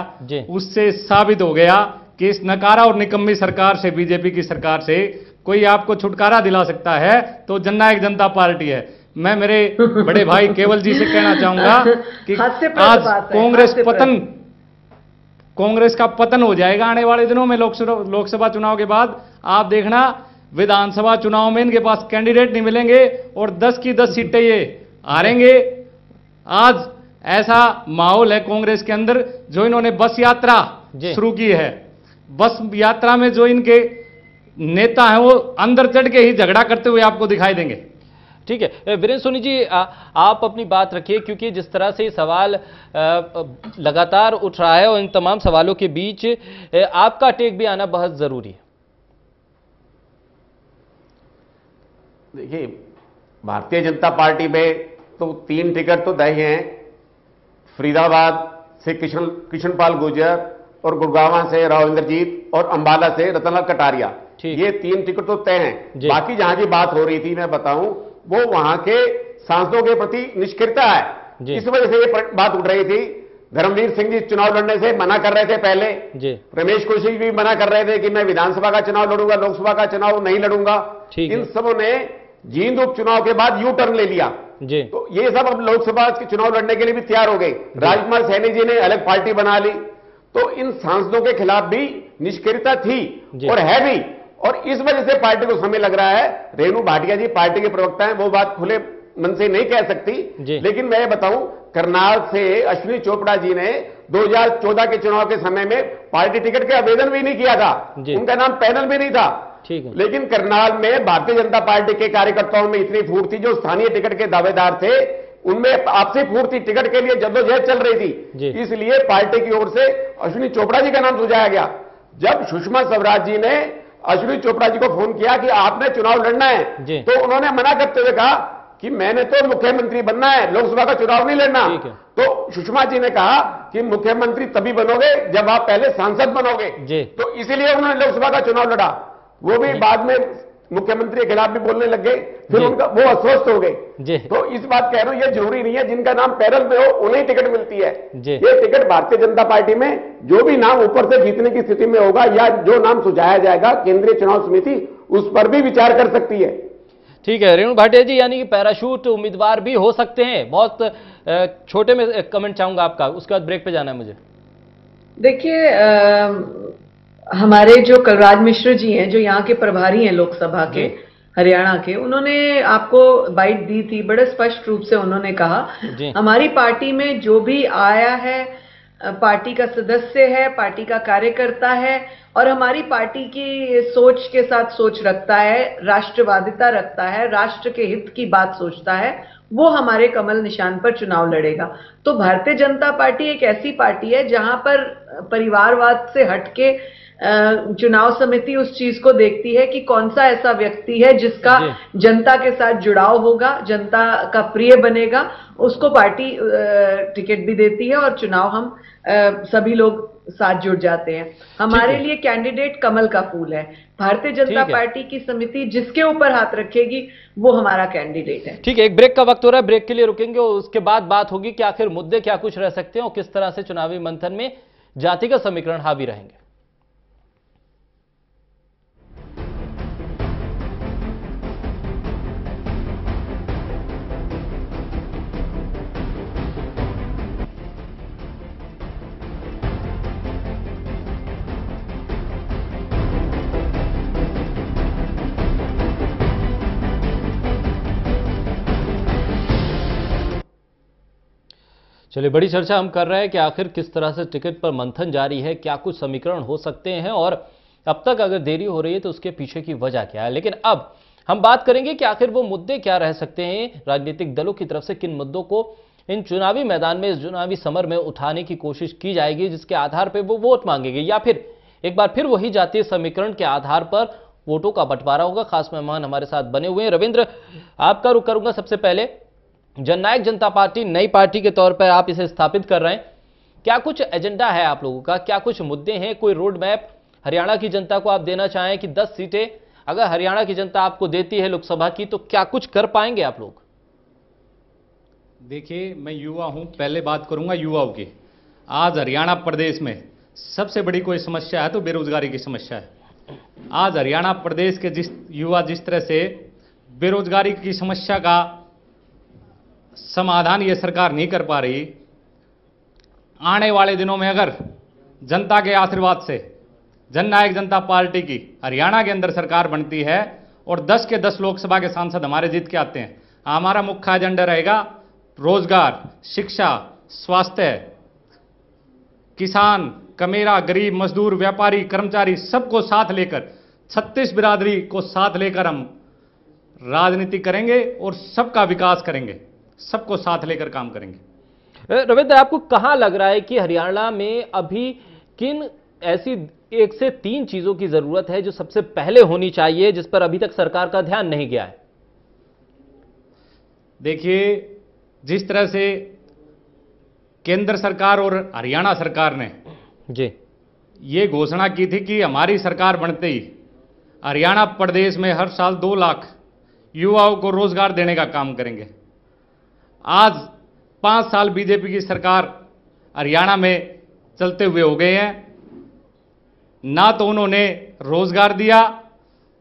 उससे साबित हो गया कि इस नकारा और निकम्मी सरकार से, बीजेपी की सरकार से कोई आपको छुटकारा दिला सकता है तो जननायक जनता पार्टी है। मैं मेरे बड़े भाई केवल जी से कहना चाहूंगा कि आज कांग्रेस का पतन हो जाएगा आने वाले दिनों में। लोकसभा चुनाव के बाद आप देखना, विधानसभा चुनाव में इनके पास कैंडिडेट नहीं मिलेंगे और 10 की 10 सीटें ये हारेंगे। आज ऐसा माहौल है कांग्रेस के अंदर, जो इन्होंने बस यात्रा शुरू की है, बस यात्रा में जो इनके नेता हैं वो अंदर चढ़ के ही झगड़ा करते हुए आपको दिखाई देंगे। ठीक है वीरेंद्र सोनी जी, आप अपनी बात रखिए, क्योंकि जिस तरह से सवाल लगातार उठ रहा है और इन तमाम सवालों के बीच आपका टेक भी आना बहुत जरूरी है। देखिए, भारतीय जनता पार्टी में तो 3 टिकट तो तय हैं। फरीदाबाद से कृष्णपाल गुर्जर और गुड़गांव से राव इंद्रजीत और अंबाला से रतनलाल कटारिया, ये 3 टिकट तो तय हैं। बाकी जहां की बात हो रही थी, मैं बताऊं, वो वहां के सांसदों के प्रति निष्क्रियता है। इस वजह से ये बात उठ रही थी। धर्मवीर सिंह जी चुनाव लड़ने से मना कर रहे थे पहले, रमेश कौशिक भी मना कर रहे थे कि मैं विधानसभा का चुनाव लड़ूंगा, लोकसभा का चुनाव नहीं लड़ूंगा। इन सबों ने जींद उपचुनाव के बाद यू टर्न ले लिया, तो ये सब अब लोकसभा के चुनाव लड़ने के लिए भी तैयार हो गए। राजकुमार सैनी जी ने अलग पार्टी बना ली। तो इन सांसदों के खिलाफ भी निष्क्रियता थी और है भी, और इस वजह से पार्टी को समय लग रहा है। रेणु भाटिया जी पार्टी के प्रवक्ता हैं, वो बात खुले मन से नहीं कह सकती, लेकिन मैं बताऊं, करनाल से अश्विनी चोपड़ा जी ने 2014 के चुनाव के समय में पार्टी टिकट के आवेदन भी नहीं किया था, उनका नाम पैनल भी नहीं था। लेकिन करनाल में भारतीय जनता पार्टी के कार्यकर्ताओं में इतनी फूट थी, जो स्थानीय टिकट के दावेदार थे उनमें आपसी फूट थी, टिकट के लिए जद्दोजहद चल रही थी, इसलिए पार्टी की ओर से अश्विनी चोपड़ा जी का नाम सुझाया गया। जब सुषमा स्वराज जी ने अश्विनी चोपड़ा जी को फोन किया कि आपने चुनाव लड़ना है, तो उन्होंने मना करते हुए कहा कि मैंने तो मुख्यमंत्री बनना है, लोकसभा का चुनाव नहीं लड़ना। तो सुषमा जी ने कहा कि मुख्यमंत्री तभी बनोगे जब आप पहले सांसद बनोगे, तो इसीलिए उन्होंने लोकसभा का चुनाव लड़ा। वो भी बाद में मुख्यमंत्री के खिलाफ भी बोलने लग गए, फिर उनका वो अस्वस्थ हो गए। तो इस बात कह रहा हूं, ये जरूरी नहीं है जिनका नाम पैनल में हो उन्हें टिकट मिलती है। ये टिकट भारतीय जनता पार्टी में जो भी नाम ऊपर से जीतने की स्थिति में होगा या जो नाम सुझाया जाएगा, केंद्रीय चुनाव समिति उस पर भी विचार कर सकती है। ठीक है रेणु भाटिया जी, यानी कि पैराशूट उम्मीदवार भी हो सकते हैं। बहुत छोटे में कमेंट चाहूंगा आपका, उसके बाद ब्रेक पे जाना है मुझे। देखिए, हमारे जो कलराज मिश्र जी हैं, जो यहाँ के प्रभारी हैं लोकसभा के हरियाणा के, उन्होंने आपको बाइट दी थी, बड़े स्पष्ट रूप से उन्होंने कहा हमारी पार्टी में जो भी आया है, पार्टी का सदस्य है, पार्टी का कार्यकर्ता है और हमारी पार्टी की सोच के साथ सोच रखता है, राष्ट्रवादिता रखता है, राष्ट्र के हित की बात सोचता है, वो हमारे कमल निशान पर चुनाव लड़ेगा। तो भारतीय जनता पार्टी एक ऐसी पार्टी है जहां पर परिवारवाद से हटके चुनाव समिति उस चीज को देखती है कि कौन सा ऐसा व्यक्ति है जिसका जनता के साथ जुड़ाव होगा, जनता का प्रिय बनेगा, उसको पार्टी टिकट भी देती है और चुनाव हम सभी लोग साथ जुड़ जाते हैं। हमारे लिए कैंडिडेट कमल का फूल है। भारतीय जनता पार्टी की समिति जिसके ऊपर हाथ रखेगी वो हमारा कैंडिडेट है। ठीक है, एक ब्रेक का वक्त हो रहा है, ब्रेक के लिए रुकेंगे और उसके बाद बात होगी कि आखिर मुद्दे क्या कुछ रह सकते हैं और किस तरह से चुनावी मंथन में जातिगत समीकरण हावी रहेंगे। चलिए, बड़ी चर्चा हम कर रहे हैं कि आखिर किस तरह से टिकट पर मंथन जारी है, क्या कुछ समीकरण हो सकते हैं और अब तक अगर देरी हो रही है तो उसके पीछे की वजह क्या है। लेकिन अब हम बात करेंगे कि आखिर वो मुद्दे क्या रह सकते हैं, राजनीतिक दलों की तरफ से किन मुद्दों को इन चुनावी मैदान में, चुनावी समर में उठाने की कोशिश की जाएगी, जिसके आधार पर वो वोट मांगेंगे, या फिर एक बार फिर वही जातीय समीकरण के आधार पर वोटों का बंटवारा होगा। खास मेहमान हमारे साथ बने हुए हैं। रविंद्र, आपका रुख करूंगा सबसे पहले। जननायक जनता पार्टी नई पार्टी के तौर पर आप इसे स्थापित कर रहे हैं, क्या कुछ एजेंडा है आप लोगों का, क्या कुछ मुद्दे हैं, कोई रोड मैप हरियाणा की जनता को आप देना चाहें कि 10 सीटें अगर हरियाणा की जनता आपको देती है लोकसभा की, तो क्या कुछ कर पाएंगे आप लोग? देखिए, मैं युवा हूं, पहले बात करूंगा युवाओं की। आज हरियाणा प्रदेश में सबसे बड़ी कोई समस्या है तो बेरोजगारी की समस्या है। आज हरियाणा प्रदेश के जिस तरह से बेरोजगारी की समस्या का समाधान ये सरकार नहीं कर पा रही, आने वाले दिनों में अगर जनता के आशीर्वाद से जननायक जनता पार्टी की हरियाणा के अंदर सरकार बनती है और 10 के 10 लोकसभा के सांसद हमारे जीत के आते हैं, हमारा मुख्य एजेंडा रहेगा रोजगार, शिक्षा, स्वास्थ्य, किसान, कमेरा, गरीब, मजदूर, व्यापारी, कर्मचारी सबको साथ लेकर 36 बिरादरी को साथ लेकर हम राजनीति करेंगे और सबका विकास करेंगे, सबको साथ लेकर काम करेंगे। रविंद्र, आपको कहां लग रहा है कि हरियाणा में अभी किन ऐसी 1 से 3 चीजों की जरूरत है जो सबसे पहले होनी चाहिए, जिस पर अभी तक सरकार का ध्यान नहीं गया है? देखिए, जिस तरह से केंद्र सरकार और हरियाणा सरकार ने जी ये घोषणा की थी कि हमारी सरकार बनते ही हरियाणा प्रदेश में हर साल 2 लाख युवाओं को रोजगार देने का काम करेंगे। आज 5 साल बीजेपी की सरकार हरियाणा में चलते हुए हो गए हैं, ना तो उन्होंने रोजगार दिया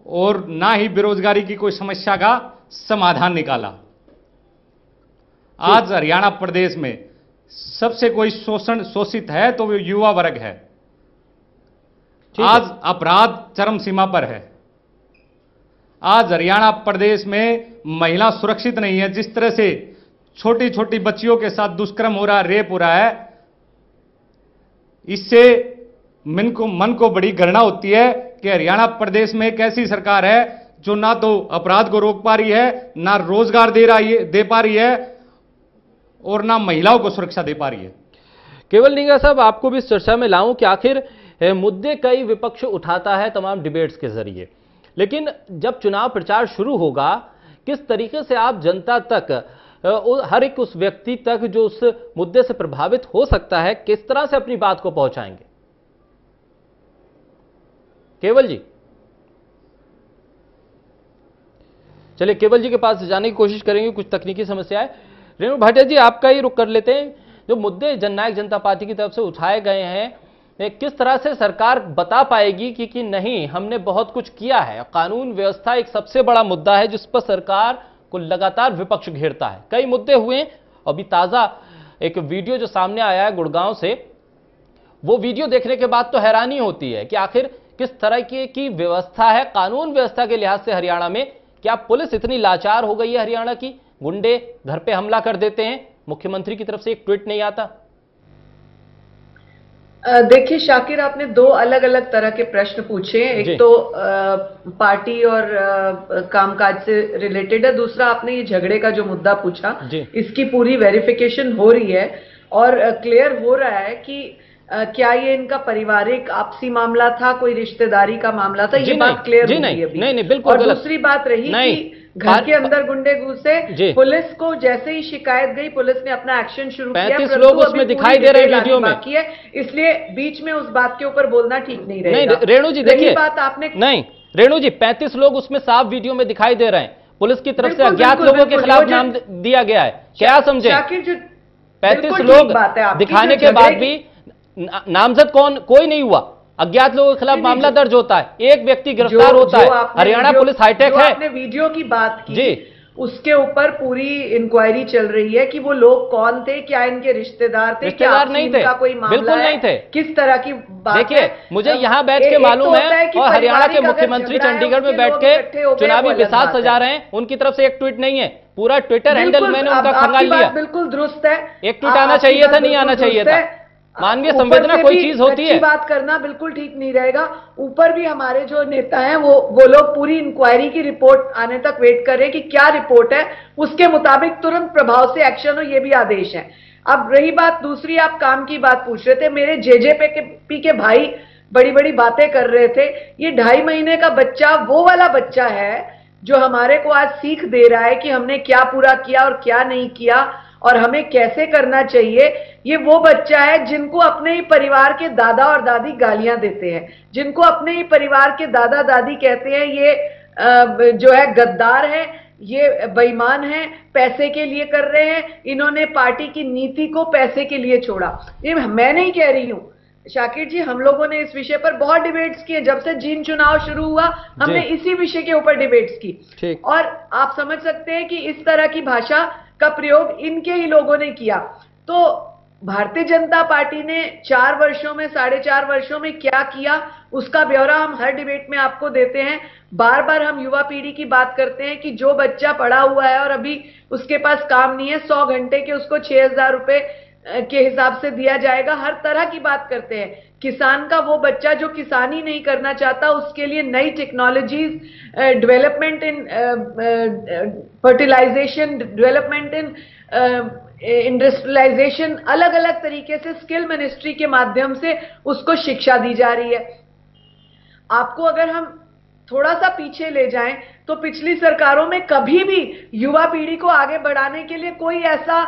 और ना ही बेरोजगारी की कोई समस्या का समाधान निकाला। आज हरियाणा प्रदेश में सबसे कोई शोषित है तो वो युवा वर्ग है। आज अपराध चरम सीमा पर है। आज हरियाणा प्रदेश में महिला सुरक्षित नहीं है। जिस तरह से छोटी छोटी बच्चियों के साथ दुष्कर्म हो रहा है, रेप हो रहा है, इससे मन को बड़ी घृणा होती है कि हरियाणा प्रदेश में एक ऐसी सरकार है जो ना तो अपराध को रोक पा रही है, ना रोजगार दे पा रही है और ना महिलाओं को सुरक्षा दे पा रही है। केवल डींगरा साहब, आपको भी इस चर्चा में लाऊं कि आखिर मुद्दे कई विपक्ष उठाता है तमाम डिबेट्स के जरिए, लेकिन जब चुनाव प्रचार शुरू होगा, किस तरीके से आप जनता तक, हर एक उस व्यक्ति तक जो उस मुद्दे से प्रभावित हो सकता है, किस तरह से अपनी बात को पहुंचाएंगे? केवल जी, चलिए केवल जी के पास जाने की कोशिश करेंगे। कुछ तकनीकी समस्या है। रेणु भाटिया जी, आपका ही रुख कर लेते हैं। जो मुद्दे जननायक जनता पार्टी की तरफ से उठाए गए हैं, किस तरह से सरकार बता पाएगी कि नहीं, हमने बहुत कुछ किया है? कानून व्यवस्था एक सबसे बड़ा मुद्दा है जिस पर सरकार को लगातार विपक्ष घेरता है। कई मुद्दे हुए। अभी ताजा एक वीडियो जो सामने आया है गुड़गांव से, वो वीडियो देखने के बाद तो हैरानी होती है कि आखिर किस तरह की व्यवस्था है कानून व्यवस्था के लिहाज से हरियाणा में। क्या पुलिस इतनी लाचार हो गई है हरियाणा की? गुंडे घर पे हमला कर देते हैं, मुख्यमंत्री की तरफ से एक ट्वीट नहीं आता। देखिए शाकिर, आपने 2 अलग अलग तरह के प्रश्न पूछे। एक तो पार्टी और कामकाज से रिलेटेड है, दूसरा आपने ये झगड़े का जो मुद्दा पूछा, इसकी पूरी वेरिफिकेशन हो रही है और क्लियर हो रहा है कि क्या ये इनका पारिवारिक आपसी मामला था, कोई रिश्तेदारी का मामला था, ये बात क्लियर हो गई अभी। नहीं, बिल्कुल। और दूसरी बात रही कि घर के अंदर गुंडे घुसे, पुलिस को जैसे ही शिकायत गई, पुलिस ने अपना एक्शन शुरू किया। 35 लोग उसमें दिखाई दे रहे हैं वीडियो में, इसलिए बीच में उस बात के ऊपर बोलना ठीक नहीं रहेगा। नहीं रेणु जी, देखिए बात आपने, नहीं रेणु जी, 35 लोग उसमें साफ वीडियो में दिखाई दे रहे हैं। पुलिस की तरफ से अज्ञात लोगों के खिलाफ नाम दिया गया है। क्या समझे? 35 लोग दिखाने के बाद भी नामजद कोई नहीं हुआ। अज्ञात लोगों के खिलाफ मामला दर्ज होता है, एक व्यक्ति गिरफ्तार होता है। हरियाणा पुलिस हाईटेक है। आपने वीडियो की बात की जी, उसके ऊपर पूरी इंक्वायरी चल रही है कि वो लोग कौन थे, क्या इनके रिश्तेदार थे, क्या नहीं थे, कोई मामला बिल्कुल नहीं थे, किस तरह की बात। देखिए, मुझे यहाँ बैठ के मालूम है और हरियाणा के मुख्यमंत्री चंडीगढ़ में बैठ के चुनावी बिसात सजा रहे हैं, उनकी तरफ से एक ट्वीट नहीं है। पूरा ट्विटर हैंडल मैंने उनका खंगाल लिया। बिल्कुल दुरुस्त है। एक ट्वीट आना चाहिए था, नहीं आना चाहिए था। मानवीय संवेदना कोई चीज होती है। बात करना बिल्कुल ठीक नहीं रहेगा। ऊपर भी हमारे जो नेता हैं वो लोग पूरी इंक्वायरी की रिपोर्ट आने तक वेट कर रहे हैं कि क्या रिपोर्ट है, उसके मुताबिक तुरंत प्रभाव से एक्शन हो, ये भी आदेश है। अब रही बात दूसरी, आप काम की बात पूछ रहे थे। मेरे जेजेपी के भाई बड़ी बड़ी बातें कर रहे थे। ये 2.5 महीने का बच्चा वो वाला बच्चा है जो हमारे को आज सीख दे रहा है कि हमने क्या पूरा किया और क्या नहीं किया, और हमें कैसे करना चाहिए, ये वो बच्चा है जिनको अपने ही परिवार के दादा और दादी गालियां देते हैं, जिनको अपने ही परिवार के दादा दादी कहते हैं ये जो है गद्दार है, ये बेईमान है, पैसे के लिए कर रहे हैं, इन्होंने पार्टी की नीति को पैसे के लिए छोड़ा। ये मैं नहीं कह रही हूं शाकिर जी, हम लोगों ने इस विषय पर बहुत डिबेट्स किए। जब से जींद चुनाव शुरू हुआ हमने इसी विषय के ऊपर डिबेट्स की, और आप समझ सकते हैं कि इस तरह की भाषा का प्रयोग इनके ही लोगों ने किया। तो भारतीय जनता पार्टी ने 4 वर्षों में 4.5 वर्षों में क्या किया उसका ब्यौरा हम हर डिबेट में आपको देते हैं। बार बार हम युवा पीढ़ी की बात करते हैं कि जो बच्चा पढ़ा हुआ है और अभी उसके पास काम नहीं है, 100 घंटे के उसको 6,000 रुपए के हिसाब से दिया जाएगा, हर तरह की बात करते हैं। किसान का वो बच्चा जो किसानी नहीं करना चाहता, उसके लिए नई technologies, development in fertilization, development in industrialization, अलग अलग तरीके से स्किल मिनिस्ट्री के माध्यम से उसको शिक्षा दी जा रही है। आपको अगर हम थोड़ा सा पीछे ले जाएं तो पिछली सरकारों में कभी भी युवा पीढ़ी को आगे बढ़ाने के लिए कोई ऐसा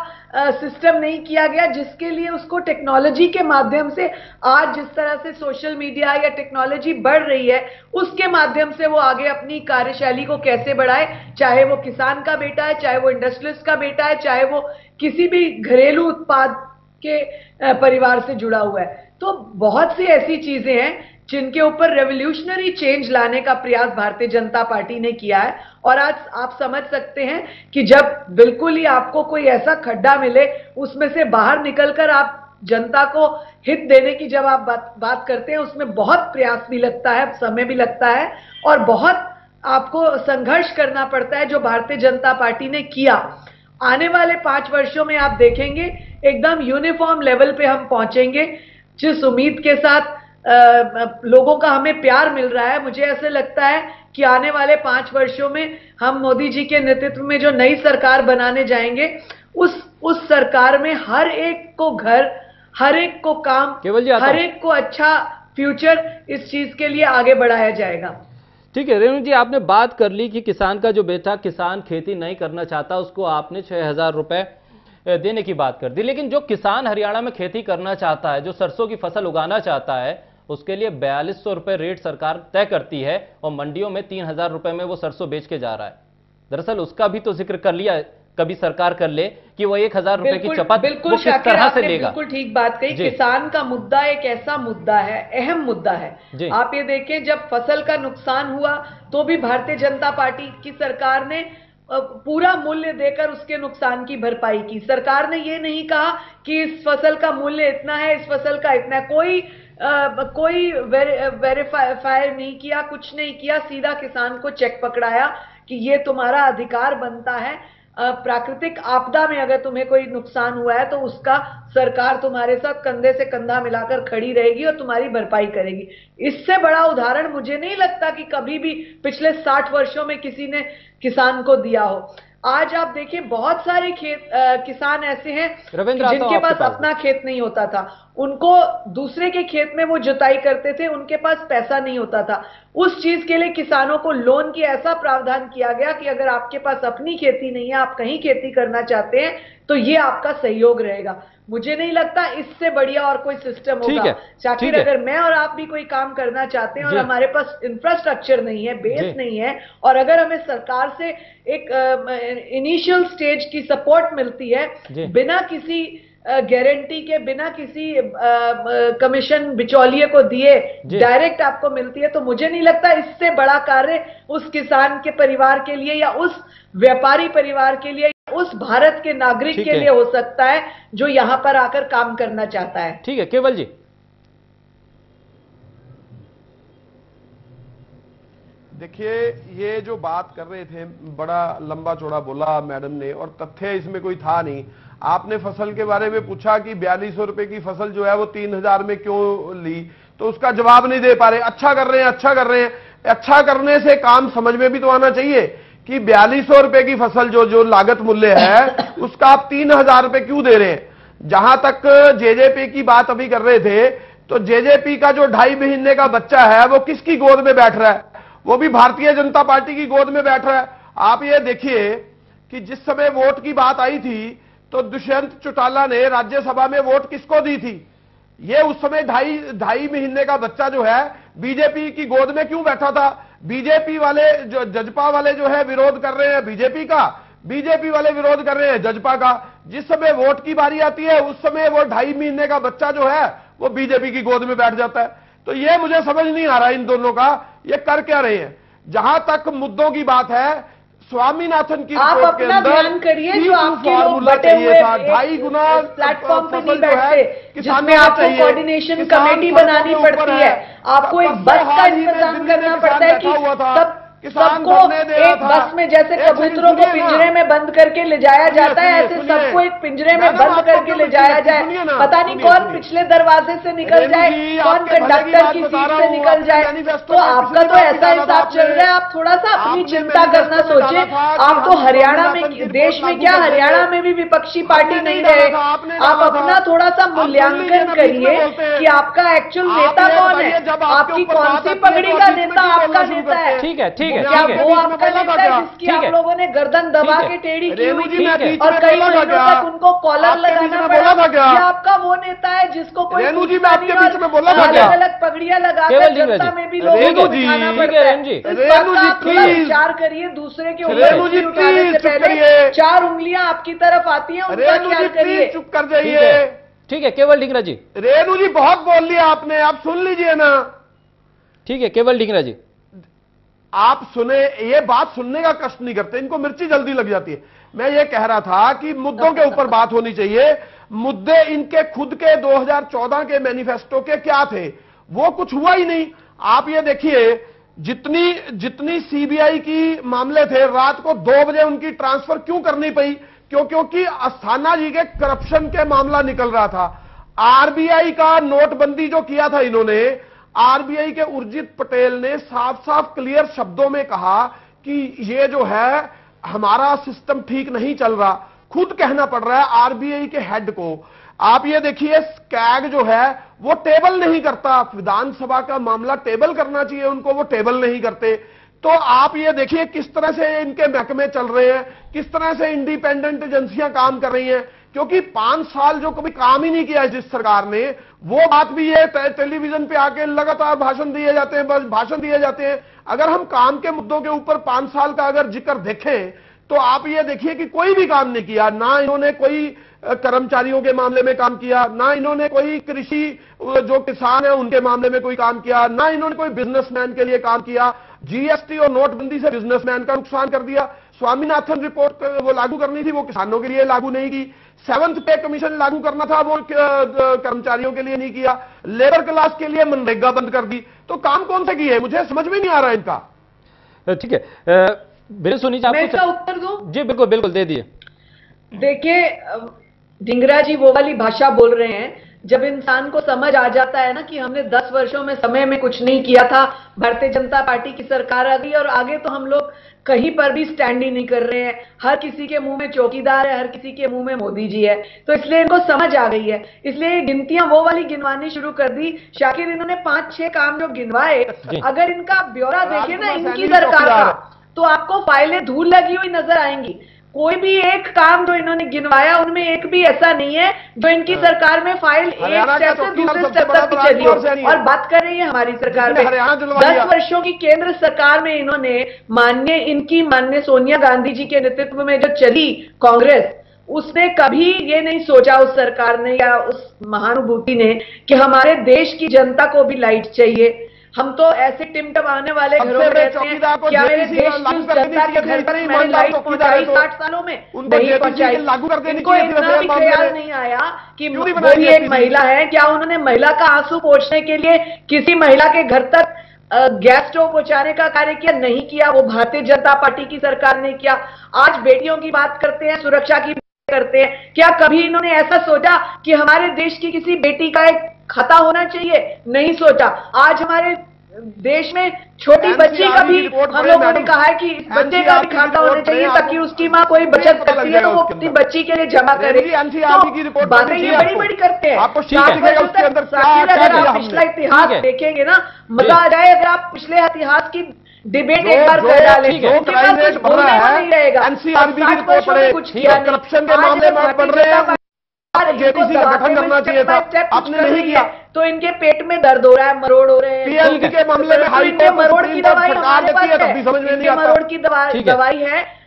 सिस्टम नहीं किया गया जिसके लिए उसको टेक्नोलॉजी के माध्यम से, आज जिस तरह से सोशल मीडिया या टेक्नोलॉजी बढ़ रही है उसके माध्यम से वो आगे अपनी कार्यशैली को कैसे बढ़ाए, चाहे वो किसान का बेटा है, चाहे वो इंडस्ट्रियलिस्ट का बेटा है, चाहे वो किसी भी घरेलू उत्पाद के परिवार से जुड़ा हुआ है। तो बहुत सी ऐसी चीजें हैं जिनके ऊपर रेवोल्यूशनरी चेंज लाने का प्रयास भारतीय जनता पार्टी ने किया है। और आज आप समझ सकते हैं कि जब बिल्कुल ही आपको कोई ऐसा खड्डा मिले उसमें से बाहर निकलकर आप जनता को हित देने की जब आप बात करते हैं, उसमें बहुत प्रयास भी लगता है, समय भी लगता है और बहुत आपको संघर्ष करना पड़ता है, जो भारतीय जनता पार्टी ने किया। आने वाले 5 वर्षों में आप देखेंगे एकदम यूनिफॉर्म लेवल पे हम पहुंचेंगे। जिस उम्मीद के साथ लोगों का हमें प्यार मिल रहा है, मुझे ऐसे लगता है कि आने वाले 5 वर्षों में हम मोदी जी के नेतृत्व में जो नई सरकार बनाने जाएंगे, उस सरकार में हर एक को घर, हर एक को काम, हर एक को अच्छा फ्यूचर, इस चीज के लिए आगे बढ़ाया जाएगा। ठीक है रेणु जी, आपने बात कर ली कि किसान का जो बेटा किसान खेती नहीं करना चाहता उसको आपने 6,000 रुपए देने की बात कर दी, लेकिन जो किसान हरियाणा में खेती करना चाहता है, जो सरसों की फसल उगाना चाहता है, उसके लिए 4200 रुपए रेट सरकार तय करती है और मंडियों में 3,000 रुपए में वो सरसों बेच के जा रहा है। दरअसल उसका भी तो जिक्र कर लिया कभी सरकार कर ले कि वो 1,000 रुपए की चपत वो किस तरह से लेगा। बिल्कुल ठीक बात कही। किसान का मुद्दा एक ऐसा मुद्दा है, अहम मुद्दा है। आप ये देखें, जब फसल का नुकसान हुआ तो भी भारतीय जनता पार्टी की सरकार ने पूरा मूल्य देकर उसके नुकसान की भरपाई की। सरकार ने ये नहीं कहा कि इस फसल का मूल्य इतना है, इस फसल का इतना है, कोई वेरीफाई नहीं किया, कुछ नहीं किया, सीधा किसान को चेक पकड़ाया कि ये तुम्हारा अधिकार बनता है। प्राकृतिक आपदा में अगर तुम्हें कोई नुकसान हुआ है तो उसका सरकार तुम्हारे साथ कंधे से कंधा मिलाकर खड़ी रहेगी और तुम्हारी भरपाई करेगी। इससे बड़ा उदाहरण मुझे नहीं लगता कि कभी भी पिछले 60 वर्षों में किसी ने किसान को दिया हो। आज आप देखिए, बहुत सारे किसान ऐसे हैं जिनके पास अपना खेत नहीं होता था, उनको दूसरे के खेत में वो जुताई करते थे, उनके पास पैसा नहीं होता था। उस चीज के लिए किसानों को लोन की ऐसा प्रावधान किया गया कि अगर आपके पास अपनी खेती नहीं है, आप कहीं खेती करना चाहते हैं तो ये आपका सहयोग रहेगा। मुझे नहीं लगता इससे बढ़िया और कोई सिस्टम होगा। शाकिर, अगर मैं और आप भी कोई काम करना चाहते हैं और हमारे पास इंफ्रास्ट्रक्चर नहीं है, बेस नहीं है, और अगर हमें सरकार से एक इनिशियल स्टेज की सपोर्ट मिलती है बिना किसी गारंटी के, बिना किसी कमीशन बिचौलिए को दिए डायरेक्ट आपको मिलती है, तो मुझे नहीं लगता इससे बड़ा कार्य उस किसान के परिवार के लिए या उस व्यापारी परिवार के लिए, उस भारत के नागरिक के लिए हो सकता है जो यहां पर आकर काम करना चाहता है। ठीक है केवल जी। देखिए, ये जो बात कर रहे थे बड़ा लंबा चौड़ा बोला मैडम ने, और तथ्य इसमें कोई था नहीं। आपने फसल के बारे में पूछा कि 4200 रुपए की फसल जो है वो 3000 में क्यों ली, तो उसका जवाब नहीं दे पा रहे। अच्छा कर रहे हैं, अच्छा कर रहे हैं। अच्छा करने से काम समझ में भी तो आना चाहिए कि 4200 रुपए की फसल जो लागत मूल्य है उसका आप 3000 रुपए क्यों दे रहे हैं। जहां तक जेजेपी की बात अभी कर रहे थे, तो जेजेपी का जो 2.5 महीने का बच्चा है वो किसकी गोद में बैठ रहा है? वो भी भारतीय जनता पार्टी की गोद में बैठ रहा है। आप ये देखिए कि जिस समय वोट की बात आई थी तो दुष्यंत चौटाला ने राज्यसभा में वोट किसको दी थी? ये उस समय ढाई महीने का बच्चा जो है बीजेपी की गोद में क्यों बैठा था? बीजेपी वाले जो जजपा वाले जो है विरोध कर रहे हैं बीजेपी का, बीजेपी वाले विरोध कर रहे हैं जजपा का। जिस समय वोट की बारी आती है उस समय वो 2.5 महीने का बच्चा जो है वो बीजेपी की गोद में बैठ जाता है। तो ये मुझे समझ नहीं आ रहा इन दोनों का ये कर क्या रहे हैं। जहां तक मुद्दों की बात है, स्वामीनाथन की आप रिपोर्ट के अपना अंदर ध्यान करिए जो आपके लोग फार्मूला बटे चाहिए हुए था, 2.5 गुना प्लेटफॉर्म पे नहीं फसल जो है बैठते, जिसमें किसानों को आपको चाहिए। कोऑर्डिनेशन किसान कमेटी फसलों बनानी के ऊपर पड़ती है, आपको एक बस का इंतजाम करना पड़ता है कि सबको एक बस में जैसे कबूतरों को पिंजरे में बंद करके ले जाया जाता है, ऐसे सबको एक पिंजरे में बंद करके ले जाया जाए। पता नहीं कौन पिछले दरवाजे से निकल जाए, कौन कंडक्टर की सीट से निकल जाए। तो आपका तो ऐसा हिसाब चल रहा है, आप थोड़ा सा अपनी चिंता करना सोचे। आप तो हरियाणा में, देश में क्या हरियाणा में भी विपक्षी पार्टी नहीं रहे। आप अपना थोड़ा सा मूल्यांकन करिए कि आपका एक्चुअल नेता कौन है, आपकी कौन सी पगड़ी का नेता आपका नेता है। ठीक है, ठीक है, क्या ठीक है, वो आपका नेता है जिसकी आप लोगों ने गर्दन दबा के टेढ़ी की हुई थी और कई महीनों तक उनको कॉलर लगाना पड़ा? क्या आपका वो नेता है जिसको कोई अलग अलग पगड़ियां लगाकर जनता में भी लोगों को दिखाना पड़ता है? आप थोड़ा विचार करिए, दूसरे के ऊपर उठाने से पहले 4 उंगलियां आपकी तरफ आती हैं, उनका ख्याल करिए। चुप कर जाइए। ठीक है केवल ढींगरा जी। रेणु जी बहुत बोल लिया आपने, आप सुन लीजिए ना। ठीक है केवल ढींगरा जी, आप सुने, ये बात सुनने का कष्ट नहीं करते, इनको मिर्ची जल्दी लग जाती है। मैं ये कह रहा था कि मुद्दों के ऊपर बात होनी चाहिए। मुद्दे इनके खुद के 2014 के मैनिफेस्टो के क्या थे? वो कुछ हुआ ही नहीं। आप ये देखिए, जितनी सीबीआई की मामले थे, रात को 2 बजे उनकी ट्रांसफर क्यों करनी पई? क्योंकि अस्थाना जी के करप्शन के मामला निकल रहा था। आरबीआई का नोटबंदी जो किया था इन्होंने, आरबीआई के उर्जित पटेल ने साफ साफ क्लियर शब्दों में कहा कि ये जो है हमारा सिस्टम ठीक नहीं चल रहा। खुद कहना पड़ रहा है आरबीआई के हेड को। आप ये देखिए, स्कैग जो है वो टेबल नहीं करता। विधानसभा का मामला टेबल करना चाहिए उनको, वो टेबल नहीं करते। तो आप ये देखिए किस तरह से इनके महकमे चल रहे हैं, किस तरह से इंडिपेंडेंट एजेंसियां काम कर रही हैं। क्योंकि 5 साल जो कभी काम ही नहीं किया जिस सरकार ने, वो बात भी है। टेलीविजन पे आके लगातार भाषण दिए जाते हैं, बस भाषण दिए जाते हैं। अगर हम काम के मुद्दों के ऊपर 5 साल का अगर जिक्र देखें तो आप ये देखिए कि कोई भी काम नहीं किया। ना इन्होंने कोई कर्मचारियों के मामले में काम किया, ना इन्होंने कोई कृषि जो किसान है उनके मामले में कोई काम किया, ना इन्होंने कोई बिजनेसमैन के लिए काम किया। जीएसटी और नोटबंदी से बिजनेसमैन का नुकसान कर दिया। स्वामीनाथन रिपोर्ट वो लागू करनी थी, वो किसानों के लिए लागू नहीं की। 7th पे कमीशन लागू करना था, वो कर्मचारियों के लिए नहीं किया। लेबर क्लास के लिए मनरेगा बंद कर दी। तो काम कौन से किए, मुझे समझ में नहीं आ रहा इनका। ठीक है, बिल्कुल सुनिए, मैं इसका उत्तर दूं? जी बिल्कुल बिल्कुल दे दिए। देखिए, ढींगरा जी वो वाली भाषा बोल रहे हैं जब इंसान को समझ आ जाता है ना कि हमने 10 वर्षों में समय में कुछ नहीं किया था, भारतीय जनता पार्टी की सरकार आ गई और आगे तो हम लोग कहीं पर भी स्टैंड ही नहीं कर रहे हैं। हर किसी के मुंह में चौकीदार है, हर किसी के मुंह में मोदी जी है। तो इसलिए इनको समझ आ गई है, इसलिए गिनतियां वो वाली गिनवानी शुरू कर दी। शाकिर, इन्होंने 5-6 काम जो गिनवाए, अगर इनका ब्यौरा देखे ना इनकी सरकार का, तो आपको फाइलें धूल लगी हुई नजर आएंगी। कोई भी एक काम जो इन्होंने गिनवाया उनमें एक भी ऐसा नहीं है जो इनकी सरकार में फाइल एक स्टेप से दूसरे स्टेप तक भी चली हो। और बात कर रही है हमारी सरकार में 10 वर्षों की केंद्र सरकार में इन्होंने माननीय सोनिया गांधी जी के नेतृत्व में जो चली कांग्रेस, उसने कभी ये नहीं सोचा उस सरकार ने या उस महानुभूति ने कि हमारे देश की जनता को भी लाइट चाहिए। हम तो ऐसे टिमटमाने वाले घरों में रहते हैं, क्या मेरे देश की उस जनता के घर पर मैंने लाइट पहुंचाई 60 सालों में? नहीं पहुंचाई। इनको इतना भी ख्याल नहीं आया कि वो भी एक महिला है, क्या उन्होंने महिला का आंसू पोंछने के लिए किसी महिला के घर तक गैस स्टोव पहुंचाने का कार्य किया? नहीं किया। वो भारतीय जनता पार्टी की सरकार ने किया। आज बेटियों की बात करते हैं, सुरक्षा की करते हैं, क्या कभी इन्होंने ऐसा सोचा कि हमारे देश की किसी बेटी का एक खाता होना चाहिए? नहीं सोचा। आज हमारे देश में छोटी बच्ची का भी हम लोगों ने कहा है कि बच्चे का भी खाता होना चाहिए ताकि उसकी माँ कोई बचत करती है तो वो अपनी बच्ची के लिए जमा करे। तो बातें ये बड़ी बड़ी करते हैं। अगर आप पिछला इतिहास देखेंगे ना, मजा आ जाए। अगर आप पिछले इतिहास की डिबेट एक बार कर डाले, जो क्राइम रेट बढ़ रहा है, एनसीआरबी की रिपोर्ट पढ़े, करप्शन के मामले में बढ़ रहे हैं, जेपीसी का गठन करना चाहिए था, आपने नहीं किया। तो इनके पेट में दर्द हो रहा है, मरोड़ हो रहे हैं। पीएलसी के मामले में हाईकोर्ट मरोड़ की दवाई सरकार देती है, तब भी समझ में नहीं आता। मरोड़ की दवाई है।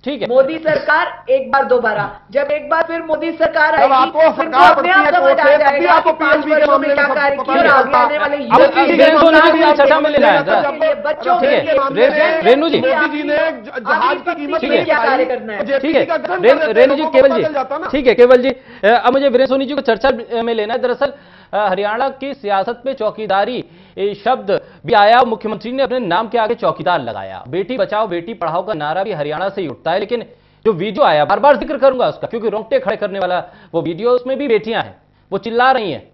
ठीक है, मोदी सरकार एक बार दोबारा, जब एक बार फिर मोदी सरकार जब आपको सरकार अपने आप समझ आ जाएगा आपको पीएलसी के मामले में क्या कार्य किया और आगे आने वाले चर्चा में लेना है बच्चों के रेणु जी, मोदी जी ने जहाज की कीमत में क्या कार्य करना है। ठीक है रेणु जी, केवल जी, ठीक है केवल जी, अब मुझे वीरेंद्र सोनी जी को चर्चा में लेना है। दरअसल हरियाणा की सियासत में चौकीदारी शब्द भी आया, मुख्यमंत्री ने अपने नाम के आगे चौकीदार लगाया। बेटी बचाओ बेटी पढ़ाओ का नारा भी हरियाणा से ही उठता है, लेकिन जो वीडियो आया, बार बार जिक्र करूंगा उसका क्योंकि रोंगटे खड़े करने वाला वो वीडियो, उसमें भी बेटियां हैं, वो चिल्ला रही हैं।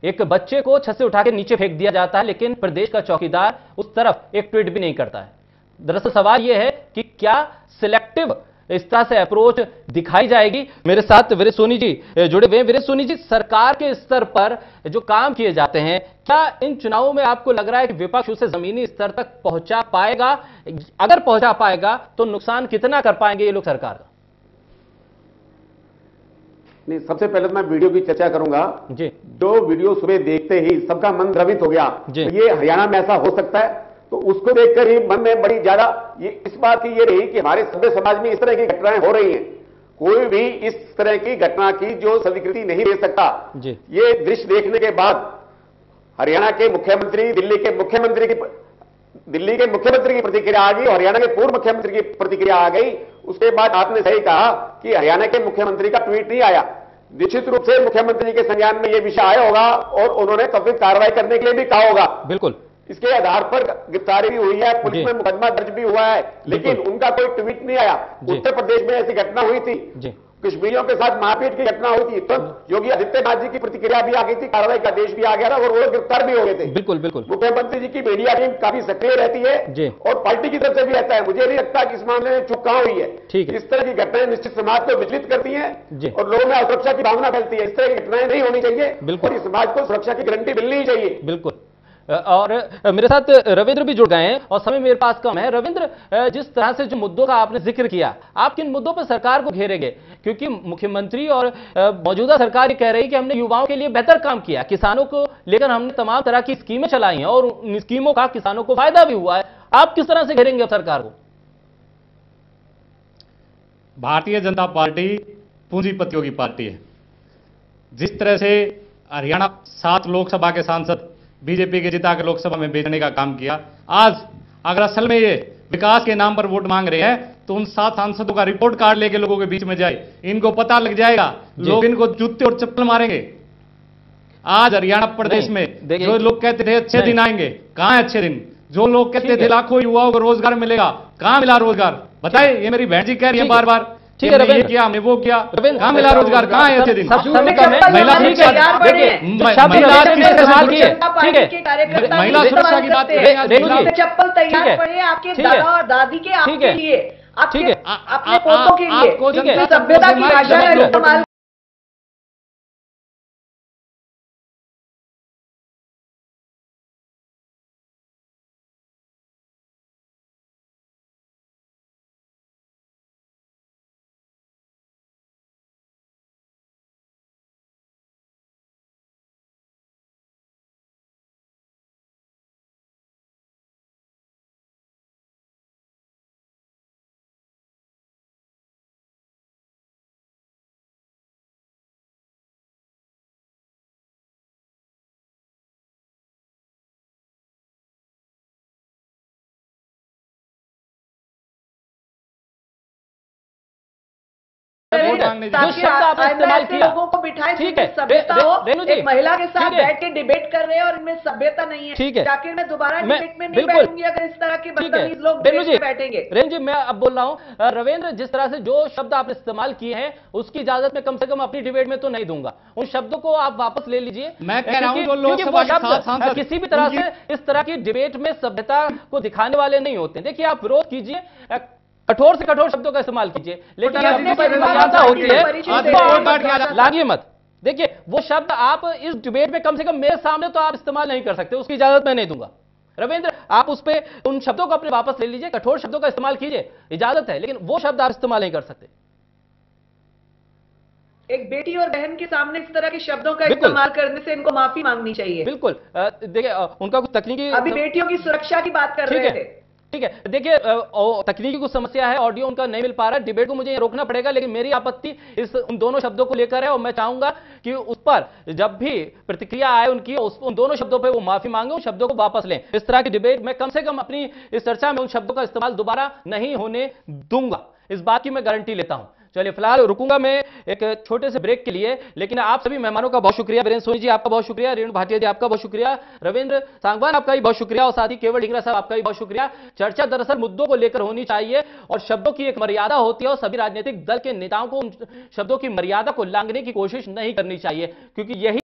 एक बच्चे को छत से उठा के नीचे फेंक दिया जाता है, लेकिन प्रदेश का चौकीदार उस तरफ एक ट्वीट भी नहीं करता है। दरअसल सवाल यह है कि क्या सिलेक्टिव इस तरह से अप्रोच दिखाई जाएगी। मेरे साथ वीरेंद्र सोनी जी जुड़े हुए हैं। वीरेंद्र सोनी जी, सरकार के स्तर पर जो काम किए जाते हैं, क्या इन चुनावों में आपको लग रहा है कि विपक्ष उसे जमीनी स्तर तक पहुंचा पाएगा? अगर पहुंचा पाएगा तो नुकसान कितना कर पाएंगे ये लोग सरकार का? नहीं, सबसे पहले तो मैं वीडियो की चर्चा करूंगा जी। जो वीडियो सुबह देखते ही सबका मन द्रवित हो गया, तो ये हरियाणा में ऐसा हो सकता है, तो उसको देखकर ही मन में बड़ी ज्यादा ये इस बात की ये रही कि हमारे सभ्य समाज में इस तरह की घटनाएं हो रही हैं। कोई भी इस तरह की घटना की जो स्वीकृति नहीं दे सकता। ये दृश्य देखने के बाद हरियाणा के मुख्यमंत्री, दिल्ली के मुख्यमंत्री की प्रतिक्रिया आ गई, हरियाणा के पूर्व मुख्यमंत्री की प्रतिक्रिया आ गई। उसके बाद आपने सही कहा कि हरियाणा के मुख्यमंत्री का ट्वीट नहीं आया। निश्चित रूप से मुख्यमंत्री के संज्ञान में यह विषय आया होगा और उन्होंने त्वरित कार्रवाई करने के लिए भी कहा होगा। बिल्कुल, इसके आधार पर गिरफ्तारी भी हुई है, पुलिस में मुकदमा दर्ज भी हुआ है, लेकिन उनका कोई ट्वीट नहीं आया। उत्तर प्रदेश में ऐसी घटना हुई थी, कश्मीरियों के साथ मारपीट की घटना हुई थी, तो योगी आदित्यनाथ जी की प्रतिक्रिया भी आ गई थी, कार्रवाई का आदेश भी आ गया था और वो गिरफ्तार भी हो गए थे। बिल्कुल बिल्कुल, मुख्यमंत्री जी की मीडिया टीम काफी सक्रिय रहती है और पार्टी की तरफ से भी रहता है। मुझे नहीं लगता कि इस मामले में चूक कहां हुई है। इस तरह की घटनाएं निश्चित समाज को विचलित करती हैं और लोगों में असुरक्षा की भावना फैलती है। इस तरह की घटनाएं नहीं होनी चाहिए और इस समाज को सुरक्षा की गारंटी मिलनी ही चाहिए। बिल्कुल। और मेरे साथ रविंद्र भी जुड़ गए हैं और समय मेरे पास कम है। रविंद्र, जिस तरह से जो मुद्दों का आपने जिक्र किया, आप किन मुद्दों पर सरकार को घेरेंगे? क्योंकि मुख्यमंत्री और मौजूदा सरकार ये कह रही है कि हमने युवाओं के लिए बेहतर काम किया, किसानों को लेकर हमने तमाम तरह की स्कीमें चलाई हैं और उन स्कीमों का किसानों को फायदा भी हुआ है। आप किस तरह से घेरेंगे सरकार को? भारतीय जनता पार्टी पूंजीपतियों की पार्टी है। जिस तरह से हरियाणा 7 लोकसभा के सांसद बीजेपी के जिता के लोकसभा में भेजने का काम किया, आज अगर असल में ये विकास के नाम पर वोट मांग रहे हैं तो उन 7 सांसदों का रिपोर्ट कार्ड लेके लोगों के बीच में जाए, इनको पता लग जाएगा, लोग इनको जूते और चप्पल मारेंगे। आज हरियाणा प्रदेश में जो लोग कहते थे अच्छे दिन आएंगे, कहां है अच्छे दिन? जो लोग कहते थे लाखों युवाओं को रोजगार मिलेगा, कहां मिला रोजगार? बताए, ये मेरी बहन जी कह रही है बार बार, ठीक है, ये किया हमने, वो किया, कहां मिला रोजगार? कहां है अच्छे दिन? महिला सुरक्षा की बात, चप्पल तैयार पड़े आपके दादा और दादी के, आपके लिए, अपने पोतों के लिए, सभ्यता की भाषा का इस्तेमाल। ताकि इस्तेमाल किया लोगों को बिठाए, ठीक है, सभ्यता हो। एक महिला के साथ बैठ के डिबेट कर रहे हैं और इनमें सभ्यता नहीं है, ठीक है, ताकि मैं दोबारा डिबेट में नहीं बैठूंगी अगर इस तरह के बदतमीज लोग बैठेंगे। रेणु जी, मैं अब बोल रहा हूं, रविंद्र, जिस तरह से जो शब्द आपने इस्तेमाल किए हैं उसकी इजाजत मैं कम से कम अपनी डिबेट में तो नहीं दूंगा। उन शब्दों को आप वापस ले लीजिए। मैं कह रहा हूं जो लोकसभा सांसद किसी भी तरह से इस तरह की डिबेट में सभ्यता को दिखाने वाले नहीं होते। देखिए, आप विरोध कीजिए, कठोर से कठोर शब्दों का इस्तेमाल कीजिए, लेकिन मर्यादा होती है, लागिए मत। देखिए, वो शब्द आप इस डिबेट में कम से कम मेरे सामने तो आप इस्तेमाल नहीं कर सकते, उसकी इजाजत मैं नहीं दूंगा। रविंद्र, आप उस पे उन शब्दों को अपने वापस ले लीजिए, कठोर शब्दों का इस्तेमाल कीजिए, इजाजत है, लेकिन वो शब्द आप इस्तेमाल नहीं कर सकते। एक बेटी और बहन के सामने इस तरह के शब्दों का इस्तेमाल करने से इनको माफी मांगनी चाहिए। बिल्कुल, देखिए उनका कुछ तकनीकी, अभी बेटियों की सुरक्षा की बात कर रहे थे। ठीक है, देखिए तकनीकी कुछ समस्या है, ऑडियो उनका नहीं मिल पा रहा है, डिबेट को मुझे रोकना पड़ेगा, लेकिन मेरी आपत्ति उन दोनों शब्दों को लेकर है और मैं चाहूंगा कि उस पर जब भी प्रतिक्रिया आए उनकी, उन दोनों शब्दों पे वो माफी मांगे, उन शब्दों को वापस लें। इस तरह की डिबेट में कम से कम अपनी इस चर्चा में उन शब्दों का इस्तेमाल दोबारा नहीं होने दूंगा, इस बात की मैं गारंटी लेता हूं। चलिए फिलहाल रुकूंगा मैं एक छोटे से ब्रेक के लिए, लेकिन आप सभी मेहमानों का बहुत शुक्रिया। वीरेंद्र सोनी जी आपका बहुत शुक्रिया, रेणु भाटिया जी आपका बहुत शुक्रिया, रविंद्र सांगवान आपका भी बहुत शुक्रिया और साथ ही केवल ढींगरा साहब आपका भी बहुत शुक्रिया। चर्चा दरअसल मुद्दों को लेकर होनी चाहिए और शब्दों की एक मर्यादा होती है और सभी राजनीतिक दल के नेताओं को उन शब्दों की मर्यादा को लांघने की कोशिश नहीं करनी चाहिए, क्योंकि यही